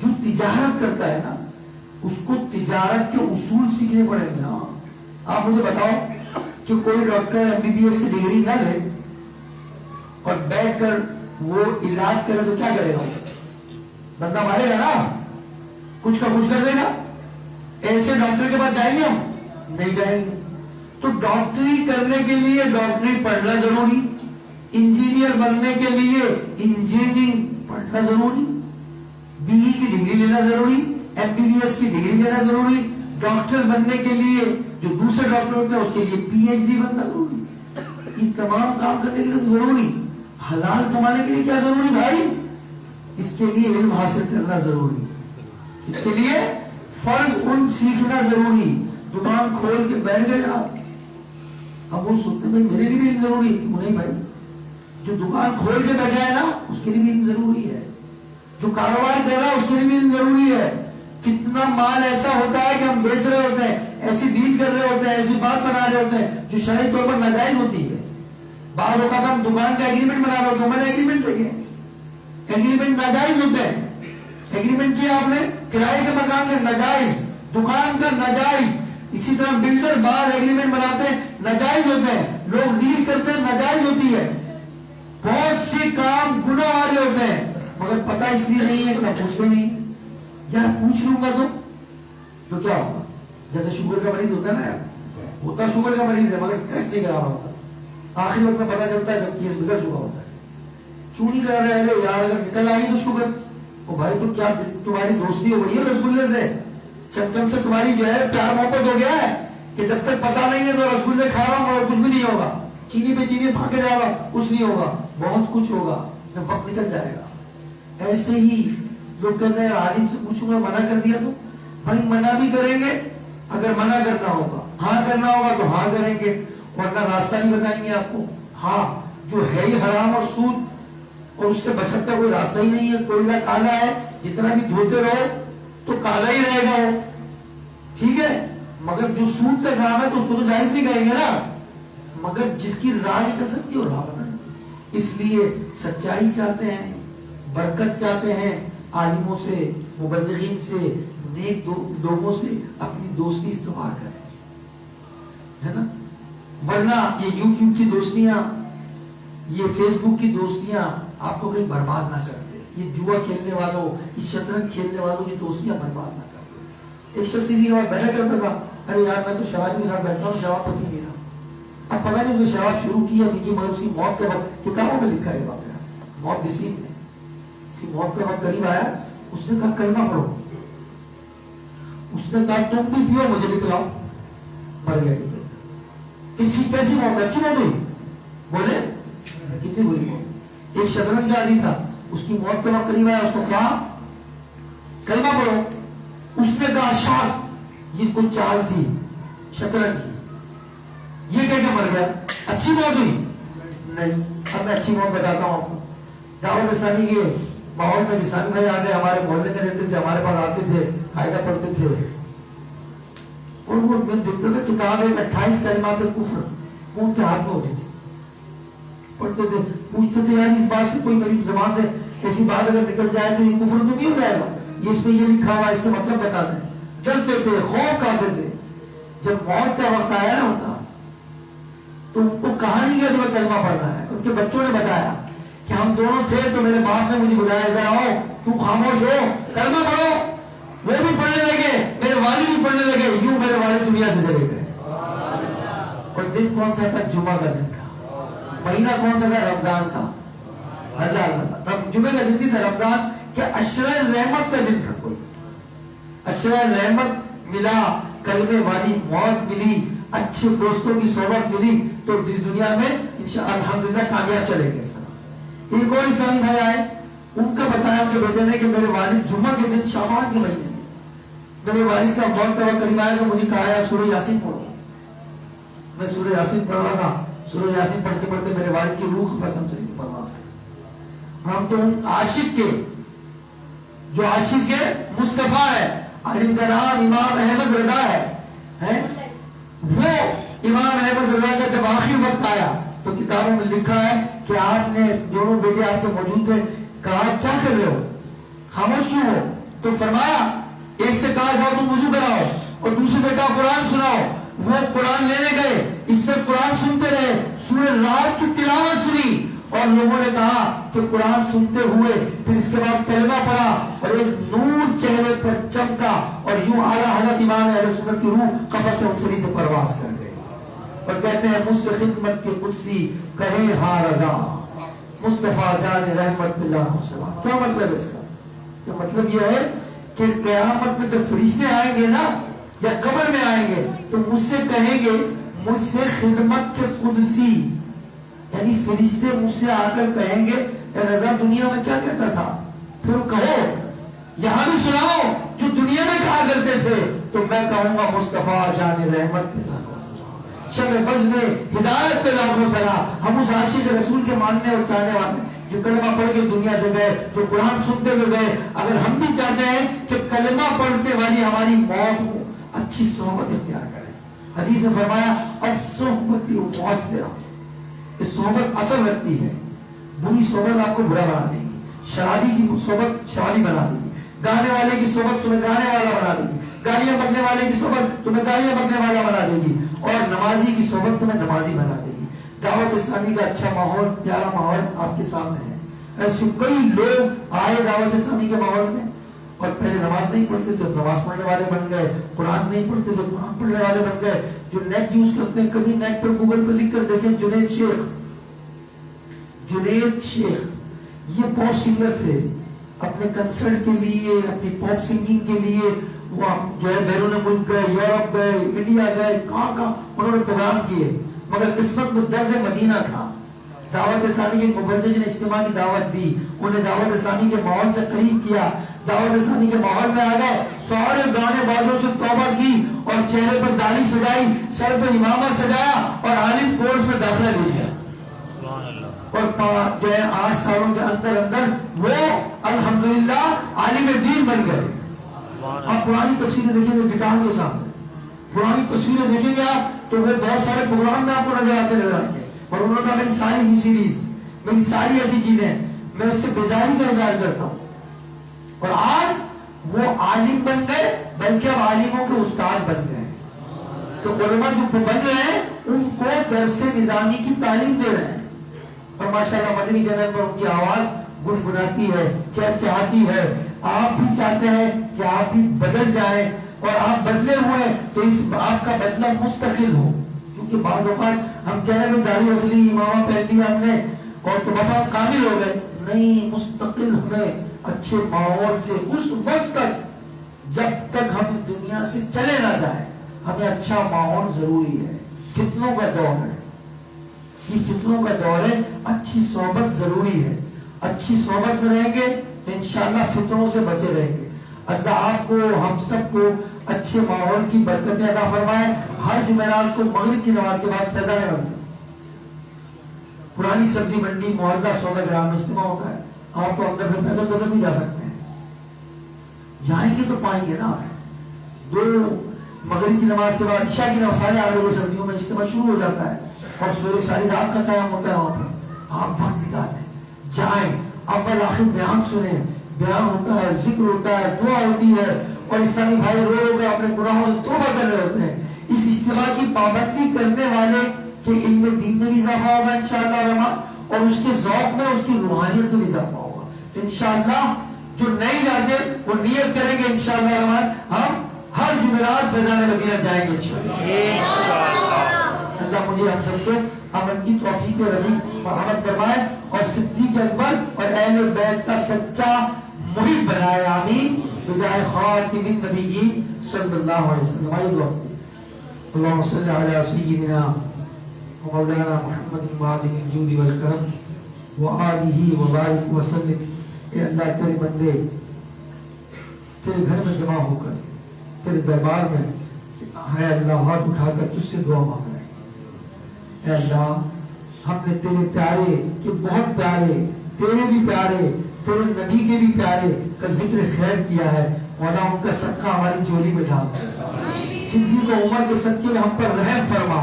جو تجارت کرتا ہے نا اس کو تجارت کے اصول سیکھنے پڑیں گے نا. آپ مجھے بتاؤ کہ کوئی ڈاکٹر MBBS کی ڈگری نہ لے اور بیٹھ کر وہ علاج کرے تو کیا کرے گا؟ بندہ مارے گا نا, کچھ کا کچھ کر دے گا. ایسے ڈاکٹر کے پاس جائیں گے ہم؟ نہیں جائیں گے. تو ڈاکٹری کرنے کے لیے ڈاکٹری پڑھنا ضروری, انجینئر بننے کے لیے انجینئرنگ پڑھنا ضروری, BE کی ڈگری لینا ضروری, MBBS کی ڈگری لینا ضروری, ڈاکٹر بننے کے لیے جو دوسرے ڈاکٹر ہوتے ہیں اس کے لیے PhD بننا ضروری. یہ تمام کام کرنے کے لیے ضروری. حلال کمانے کے لیے کیا ضروری بھائی؟ اس کے لیے علم حاصل کرنا ضروری, اس کے لیے فرض علم سیکھنا ضروری. دکان کھول کے بیٹھ گئے جناب, اب وہ سوچتے ہیں بھائی میرے لیے بھی علم ضروری ہے. نہیں بھائی, جو دکان کھول کے بیٹھا ہے نا اس کے لیے بھی علم ضروری ہے, جو کاروبار کر رہا ہے اس کے لیے بھی علم ضروری ہے. کتنا مال ایسا ہوتا ہے کہ ہم بیچ رہے ہوتے ہیں, ایسی ڈیل کر رہے ہوتے ہیں, ایسی بات بنا رہے ہوتے ہیں جو شرعی طور پر ناجائز ہوتی ہے. بعض اوقات ہم دکان کا ایگریمنٹ بنا رہے ہوتے ہیں, میں نے ایگریمنٹ دیکھے, ایگریمنٹ ناجائز ہوتے ہیں. ایگریمنٹ کیا آپ نے کرائے کے مکان کا ناجائز, دکان کا ناجائز. اسی طرح بلڈر باہر ایگریمنٹ بناتے ہیں ناجائز ہوتے ہیں, لوگ ڈیل کرتے ہیں ناجائز ہوتی ہے. بہت سے کام گناہ والے ہوتے ہیں مگر پتہ اس لیے نہیں ہے کہ میں پوچھتے نہیں. یار پوچھ لوں گا تو کیا ہوگا؟ جیسے شوگر کا مریض ہوتا ہے نا, یار ہوتا شوگر کا مریض ہے مگر ٹیسٹ نہیں کرا رہا ہوتا, آخر وقت میں پتہ چلتا ہے جب کیس بگڑ چکا ہوتا ہے. کیوں نہیں کرا رہے یار؟ اگر نکل آئی تو شوگر, او بھائی تو کیا تمہاری دوستی ہو گئی ہے رسگلے سے؟ چمچم سے تمہاری جو ہے پیار محبت ہو گیا ہے کہ جب تک پتا نہیں ہے تو رسگلے کھا رہا ہوں اور کچھ بھی نہیں ہوگا, چینی پہ چینی پھا کے جا رہا ہوں, کچھ نہیں ہوگا. بہت کچھ ہوگا جب وقت نکل جائے گا. ایسے ہی لوگ کہتے ہیں عالم سے پوچھوں گا منع کر دیا تو بھائی منع بھی کریں گے, اگر منع کرنا ہوگا ہاں کرنا ہوگا تو ہاں کریں گے, ورنہ راستہ نہیں بتائیں گے آپ کو. ہاں جو ہے ہی حرام اور سود اور اس سے بچنے کا کوئی راستہ ہی نہیں ہے. کوئلہ کالا ہے, جتنا بھی دھوتے رہو تو کالا ہی رہے گا وہ, ٹھیک ہے. مگر جو سود کا کام ہے تو اس کو تو جائز نہیں کہیں گے نا, مگر جس کی راہ نہیں کر سکتی وہ راہ بتائیں. اس لیے سچائی چاہتے ہیں, برکت چاہتے ہیں, عالموں سے, مبلغین سے, نیک لوگوں سے اپنی دوستی استوار کریں, ہے نا. ورنہ یہ یوٹیوب کی دوستیاں, یہ فیس بک کی دوستیاں آپ کو کہیں برباد نہ کر دے. یہ جوا کھیلنے والوں, یہ شطرنج کھیلنے والوں کی دوستیاں برباد نہ کر دے. ایک شخص اسی کے بعد بیٹھا کرتا تھا, ارے یار میں تو شراب کے ساتھ بیٹھتا ہوں, شراب پتی نہیں رہا. اب پتا نہیں اس نے شراب شروع کی ہے نہیں, مگر اس کی موت کے وقت کتابوں میں لکھا ہے بات ہے, موت نصیب میں. اس کی موت کا وقت قریب آیا, اس نے کہا کلمہ پڑھو. اس نے کہا تم بھی پیو مجھے بھی پلاؤ. مر گیا. کیسی موت؟ اچھی موت ہوئی؟ بولے کتنی بری موت. ایک شطرنج کا عادی تھا, اس کی موت کا وقت قریب آیا, اس کو کہا کلمہ پڑھو. اس نے کہا شاہ یہ کچھ چال تھی شطرنج کی, یہ کہہ کے مر گیا. اچھی موت ہوئی؟ نہیں. اب میں اچھی موت بتاتا ہوں آپ کو. دعوت اسلامی کے ماحول میں کسان بھائی آ گئے, ہمارے محلے میں رہتے تھے, ہمارے پاس آتے تھے, قاعدہ پڑھتے تھے, اور وہ میں دیکھتا تھا کتاب ایک 28 کلمات کفر وہ ان کے ہاتھ میں ہوتی تھی, پڑھتے تھے, پوچھتے تھے یار اس بات سے کوئی میری زبان سے ایسی بات اگر نکل جائے تو یہ کفر تو نہیں ہو جائے گا, یہ اس میں یہ لکھا ہوا اس کا مطلب بتا دیں. ڈرتے تھے, خوف کھاتے تھے. جب موت کا وقت آیا نا ان کا, تو ان کو کہا نہیں گیا تمہیں کلمہ پڑھنا ہے. ان کے بچوں نے بتایا کہ ہم دونوں تھے تو میرے باپ نے مجھے بلایا گیا, آؤ تم خاموش ہو, کلمہ پڑھو. وہ بھی پڑھنے لگے, میرے والد بھی پڑھنے لگے, یوں میرے والد دنیا سے چلے گئے. اور دن کون سا تھا؟ جمعہ کا دن تھا. مہینہ کون سا تھا؟ رمضان کا. اللہ جمعہ کا دن تھا رمضان کہ عشرہ رحمت کا دن تھا. کوئی عشرہ رحمت ملا, کلمے والی موت ملی, اچھے دوستوں کی صحبت ملی, تو دنیا میں انشاءاللہ الحمدللہ کامیاب چلے گئے. ایک اور اسلامی بھائی آئے, ان کا بتایا ان کے بیٹے نے کہ میرے والد جمعہ کے دن شعبان کے مہینے میں میرے والد کا موت کا وقت قریب آیا تو مجھے کہا ہے سورہ یاسین پڑھو. میں سورہ یاسین پڑھ رہا تھا. سورہ یاسین پڑھتے پڑھتے میرے والد کی روح قسم چلی سے پرواز کر. ہم تو ان عاشق کے, جو عاشق کے مصطفیٰ ہے, جن کا نام امام احمد رضا ہے, وہ امام احمد رضا کا جب آخر وقت آیا تو کتابوں میں لکھا ہے کہ آپ نے, دونوں بیٹے آپ کے موجود تھے, کہا کیا کر رہے ہو, خاموش کیوں ہو؟ تو فرمایا ایک سے کہا جاؤ تم وضو کراؤ اور دوسرے سے کہا قرآن سناؤ. وہ قرآن لینے گئے, اس سے قرآن سنتے رہے, سورہ رات کی تلاوت سنی اور لوگوں نے کہا کہ قرآن سنتے ہوئے پھر اس کے بعد کلمہ پڑھا اور ایک نور چہرے پر چمکا اور یوں اعلیٰ حضرت امام اہل سنت کی روح قفس انسری سے پرواز کر گئے اور کہتے ہیں مجھ سے خدمت کے قدسی کہے ہاں رضا مصطفیٰ جان رحمت اللہ وسلم. کیا مطلب اس کا؟ کہ مطلب یہ ہے کہ قیامت میں جب فرشتے آئیں گے نا یا قبر میں آئیں گے تو مجھ سے کہیں گے مجھ سے خدمت کے قدسی, یعنی فرشتے مجھ سے آ کر کہیں گے اے رضا دنیا میں کیا کہتا تھا, پھر کہو یہاں بھی سناؤ جو دنیا میں کہا کرتے تھے. تو میں کہوں گا مصطفیٰ جان رحمت شب بز میں ہدایت پہ لاکھوں سلام. ہم اس عاشق رسول کے ماننے اور چاہنے والے جو کلمہ پڑھ کے دنیا سے گئے, جو قرآن سنتے ہوئے گئے, اگر ہم بھی چاہتے ہیں کہ کلمہ پڑھنے والی ہماری موت ہو, اچھی صحبت اختیار کریں. حدیث میں فرمایا الصحبت مؤثرہ, کہ صحبت اثر رکھتی ہے. بری صحبت آپ کو برا بنا دے گی, شرابی کی صحبت شرابی بنا دے گی, گانے والے کی صحبت تمہیں گانے والا بنا دے گی, گالیاں بکنے والے کی صحبت تمہیں گالیاں بکنے والا بنا دے گی, اور نمازی کی صحبت تمہیں نمازی بنا دے گی. دعوت اسلامی کا اچھا ماحول, پیارا ماحول آپ کے سامنے ہے. ایسے کئی لوگ آئے دعوت اسلامی کے ماحول میں اور پہلے نماز نہیں پڑھتے تھے, نماز پڑھنے والے بن گئے, قرآن نہیں پڑھتے تھے, قرآن پڑھنے والے بن گئے. جو نیٹ یوز کرتے ہیں, کبھی نیٹ پر گوگل پر لکھ کر دیکھیں جنید شیخ, جنید شیخ یہ پاپ سنگر تھے. اپنے کنسرٹ کے لیے, اپنی پاپ سنگنگ کے لیے وہ جو ہے بیرون ملک گئے, یورپ گئے, انڈیا گئے, کہاں کہاں انہوں نے پروگرام کیے, مگر قسمت میں درد مدینہ تھا. دعوت اسلامی کے مبلغ نے اجتماع کی دعوت دی, انہیں دعوت اسلامی کے ماحول سے قریب کیا, دعوت اسلامی کے ماحول میں آ گئے, سارے گانے بازوں سے توبہ کی اور چہرے پر داڑھی سجائی, سر پہ امامہ سجایا اور عالم کورس میں داخلہ لے لیا. اور جو ہے 8 سالوں کے اندر وہ الحمدللہ عالم دین بن گئے. آپ پرانی تصویریں دیکھیں گے گٹار کے سامنے, پرانی تصویریں دیکھیں گے آپ تو وہ بہت سارے پروگرام میں آپ کو نظر آئیں گے. اور انہوں نے کہا میری ساری وی سیریز, میری ساری ایسی چیزیں میں اس سے بیزاری کا اظہار کرتا ہوں. اور آج وہ عالم بن گئے, بلکہ اب عالموں کے استاد بن گئے. تو علماء جو بن رہے ہیں ان کو درس نظامی کی تعلیم دے رہے ہیں. اور ماشاءاللہ مدنی چینل پر ان کی آواز گنگناتی ہے, چہچہاتی ہے. آپ بھی چاہتے ہیں کہ آپ بھی بدل جائیں, اور آپ بدلے ہوئے تو اس آپ کا بدلہ مستقل ہو. کیونکہ بعض اوقات ہم کہہ رہے ہیں داڑھی رکھ لی, امامہ پہن لیا ہم نے اور تو بس ہم کامل ہو گئے. نہیں, مستقل ہمیں اچھے ماحول سے اس وقت تک جب تک ہم دنیا سے چلے نہ جائیں ہمیں اچھا ماحول ضروری ہے. فتنوں کا دور ہے, یہ فتنوں کا دور ہے, اچھی صحبت ضروری ہے. اچھی صحبت میں رہیں گے تو انشاءاللہ فتنوں سے بچے رہیں گے. اللہ آپ کو ہم سب کو اچھے ماحول کی برکتیں عطا فرمائے. ہر جمعرات کو مغرب کی نماز کے بعد فیضان منڈی, پرانی سبزی منڈی محلہ 16 گرام میں اجتماع ہوتا ہے. آپ تو اندر سے پیدل بدل بھی جا سکتے ہیں, جائیں گے تو پائیں گے نا. 2 مغرب کی نماز کے بعد عشاء کی نماز 8:30 بجے سردیوں میں اجتماع شروع ہو جاتا ہے اور سورہ ساری رات کا قیام ہوتا ہے. وہاں پر آپ وقت نکالیں, جائیں, اول آخر بیان سنیں. بیان ہوتا ہے, ذکر ہوتا ہے, دعا ہوتی ہے, اور اسلامی بھائی رو رو کر اپنے گناہوں سے توبہ کر رہے ہوتے ہیں. اس اجتماع کی پابندی کرنے والے کے علم دین میں بھی اضافہ ہوگا انشاءاللہ الرحمن, اور اس کے ذوق میں, اس کی روحانیت میں بھی اضافہ ہوگا. تو انشاءاللہ جو نہیں جاتے وہ نیت کریں گے انشاءاللہ الرحمن ہم ہر جمعرات فیضان مدینہ جائیں گے انشاءاللہ. اللہ مجھے ہم سب کو عمل کی توفیق رفیق مرحمت فرمائے اور صدیق اکبر اور اہل بیت کا سچا محب بنائے. آمین بجائے خاتم النبیین صلی اللہ علیہ وسلم. آئیے دعا کیجیے. اللہم صلی علی سیدنا مولانا محمد معدن الجود والکرم وآلہ وبارک وسلم. اے اللہ تیرے بندے تیرے گھر میں جمع ہو کر تیرے دربار میں ہے اللہ ہاتھ اٹھا کر تجھ سے دعا مانگ رہے ہیں. اے اللہ ہم نے تیرے پیارے کہ بہت پیارے, تیرے بھی پیارے, تیرے نبی کے بھی پیارے کا ذکر خیر کیا ہے. مولا ان کا صدقہ ہماری جولی میں ڈال, صدیق و عمر کے صدقے میں ہم پر رحم فرما,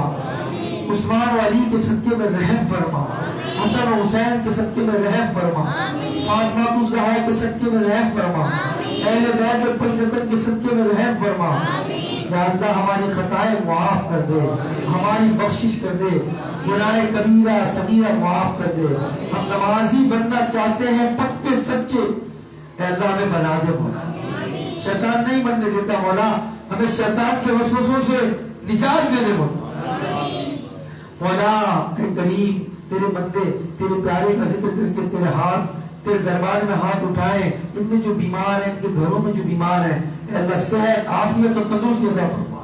عثمان و علی کے صدقے میں رحم فرما, حسن و حسین کے صدقے میں رحم فرما، فاطمہ الزہرا کے صدقے میں رحم فرما، اہل بیت پنجتن کے صدقے میں رحم فرما۔ یا اللہ ہماری خطائیں معاف کر دے، ہماری بخشش کر دے، گناہ کبیرہ صغیرہ معاف کر دے۔ ہم نمازی بننا چاہتے ہیں پکے سچے، اے اللہ ہمیں بنا دے مولا، شیطان نہیں بننے دیتا مولا، ہمیں شیطان کے وسوسوں سے نجات دے دے مولا۔ اے کریم تیرے بندے تیرے پیارے کا ذکر کر کے تیرے ہاتھ تیرے دربار میں ہاتھ اٹھائیں، ان میں جو بیمار ہیں، ان کے گھروں میں جو بیمار ہیں، اے اللہ صحت عافیت و تندرستی عطا فرما۔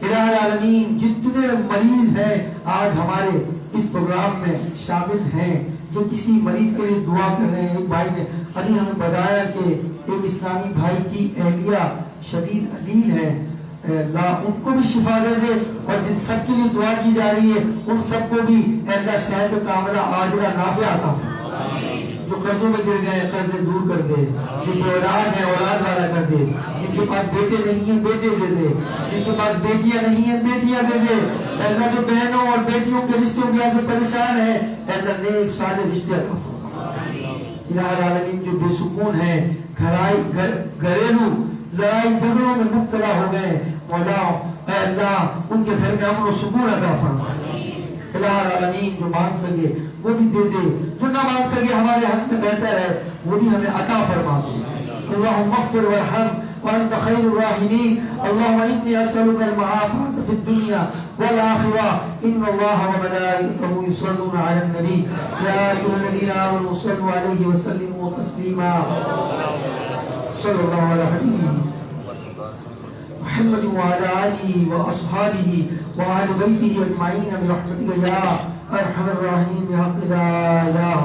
الہ العالمین جتنے مریض ہیں آج ہمارے اس پروگرام میں شامل ہیں، جو کسی مریض کے لیے دعا کر رہے ہیں، ایک بھائی نے ابھی ہمیں بتایا کہ ایک اسلامی بھائی کی اہلیہ شدید علیل ہے، اے اللہ ان کو بھی شفا دے دے، اور جن سب کے لیے دعا کی جا رہی ہے ان سب کو بھی اے اللہ صحت کاملہ عاجلہ نافعہ عطا فرما۔ جو قرضوں میں گر گئے قرض دور کر دے، جو بے اولاد ہے اولاد والا کر دے، جن کے پاس بیٹے نہیں ہیں بیٹے دے دے، جن کے پاس بیٹیاں نہیں ہیں بیٹیاں دے دے، اے اللہ جو بہنوں اور بیٹیوں کے رشتوں کی وجہ سے پریشان ہے، اے اللہ نیک صالح رشتے عطا فرما۔ الہ العالمین جو بے سکون ہیں، گھریلو لڑائی جھگڑوں میں مبتلا ہو گئے، مولا اے اللہ ان کے گھر میں امن و سکون عطا فرما۔ الہ العالمین جو مانگ سکے وہ بھی دے دے، جو نہ مانگ سکے ہمارے حق میں بہتر ہے وہ بھی ہمیں عطا فرما دے۔ اللہم اغفر وارحم وانت خیر الراحمین۔ اللہم انی اسألک المعافاة فی الدنیا والآخرہ، ان اللہ وملائکتہ یصلون علی النبی یا ایھا الذین آمنوا صلوا علیہ وسلموا تسلیما۔ صلی اللہ علیہ وسلم محمد وعلى آله وأصحابه وأهل بيته أجمعين برحمتك يا أرحم الراحمين بحق لا إله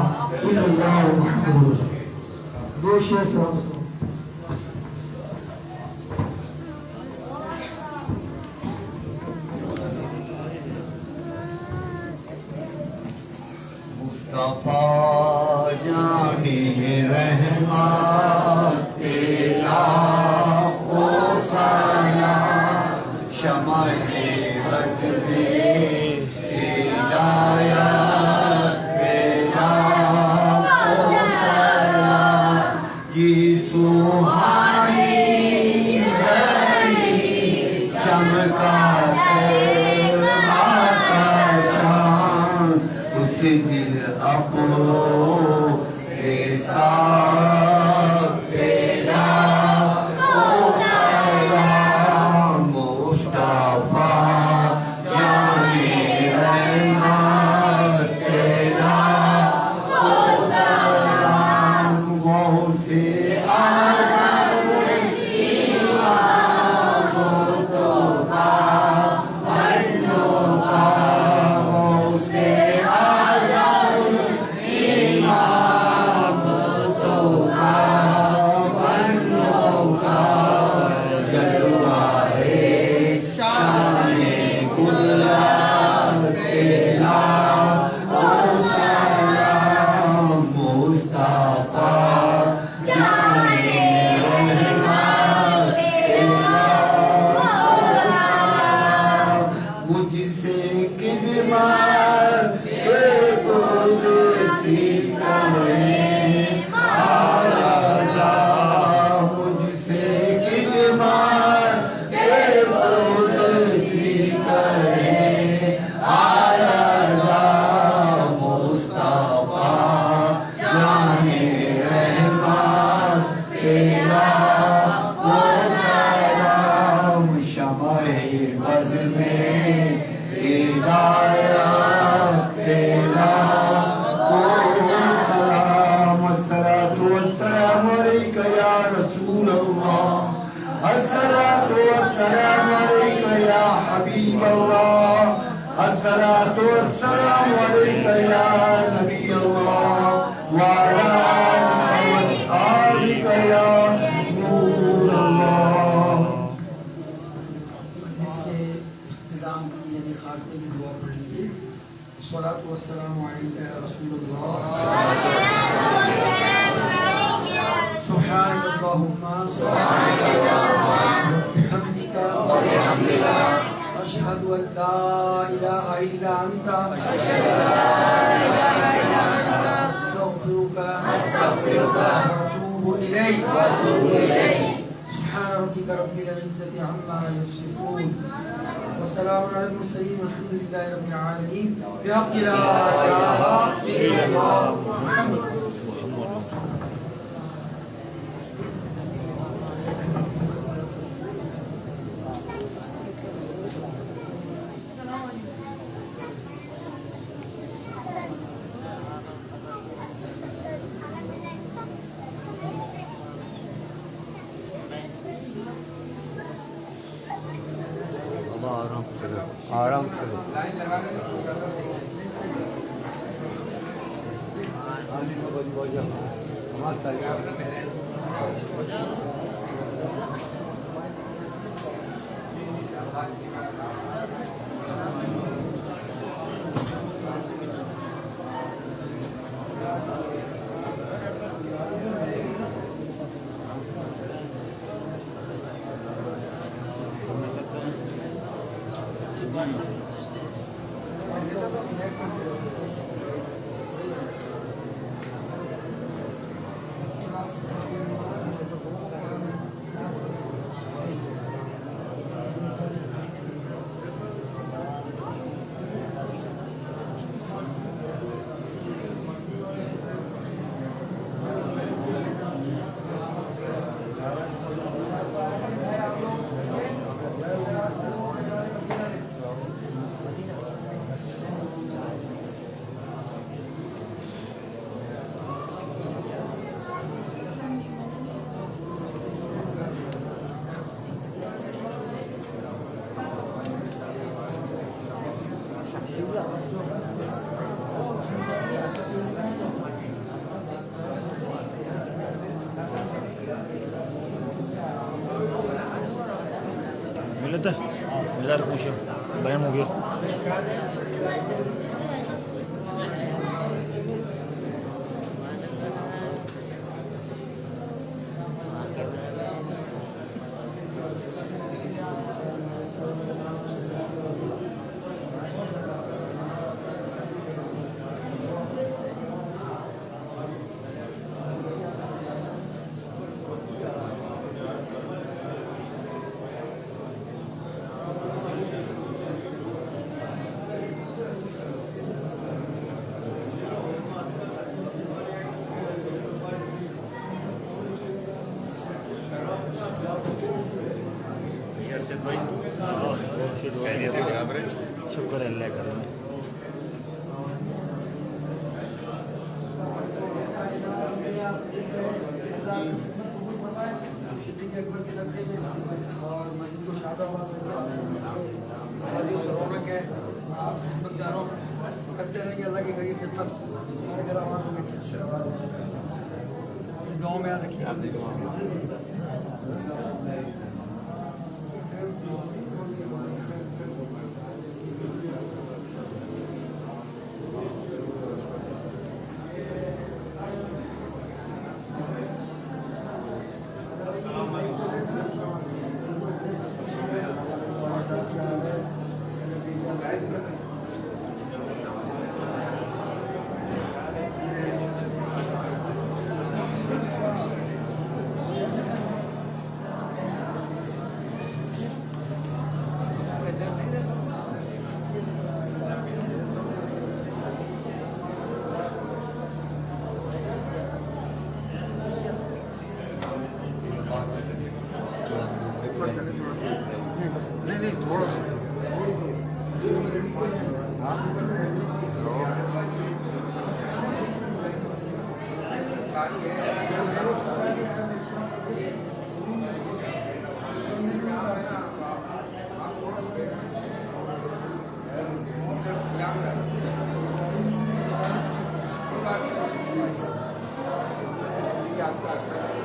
إلا الله محمد رسول الله۔ دوش يا سلام مصطفیٰ جان رحمت تیرا او سلام، شمع بز میں ہدایت تیرا او سلام، جی سبحانی غیری چمکا اس دل اپنوں کے ساتھ پیدا او سلام، مصطفیٰ جان رحمت تیرا او سلام، وہ سے آزاد ایمان تو کا بنو کا، وہ سے الصلاة والسلام عليك يا نبي الله وعلى آلك وأصحابك يا نور الله۔ اس کے اختتام کی یعنی خاتمے کی دعا پڑھ لیجیے۔ الصلاۃ والسلام علیک یا رسول اللہ، سبحان اللہم وبحمدک أشهد أن لا إله إلا أنت أستغفرك وأتوب إليك سبحان ربك رب العزة عما يصفون وسلام على المرسلين والحمد لله رب العالمين بحق لا إله إلا الله محمد آرام سے لائن لگا لیں تو زیادہ صحیح ملتا ملا پوچھو بیان ہو گیا شکر اللہ کا اور مسجد کو شاد آباد رونق ہے آپ خدمت گاروں کرتے رہیں گے اللہ کی غریب خدمت ہمارے گھر ہمارے گاؤں میں یاد رکھیے آپ کا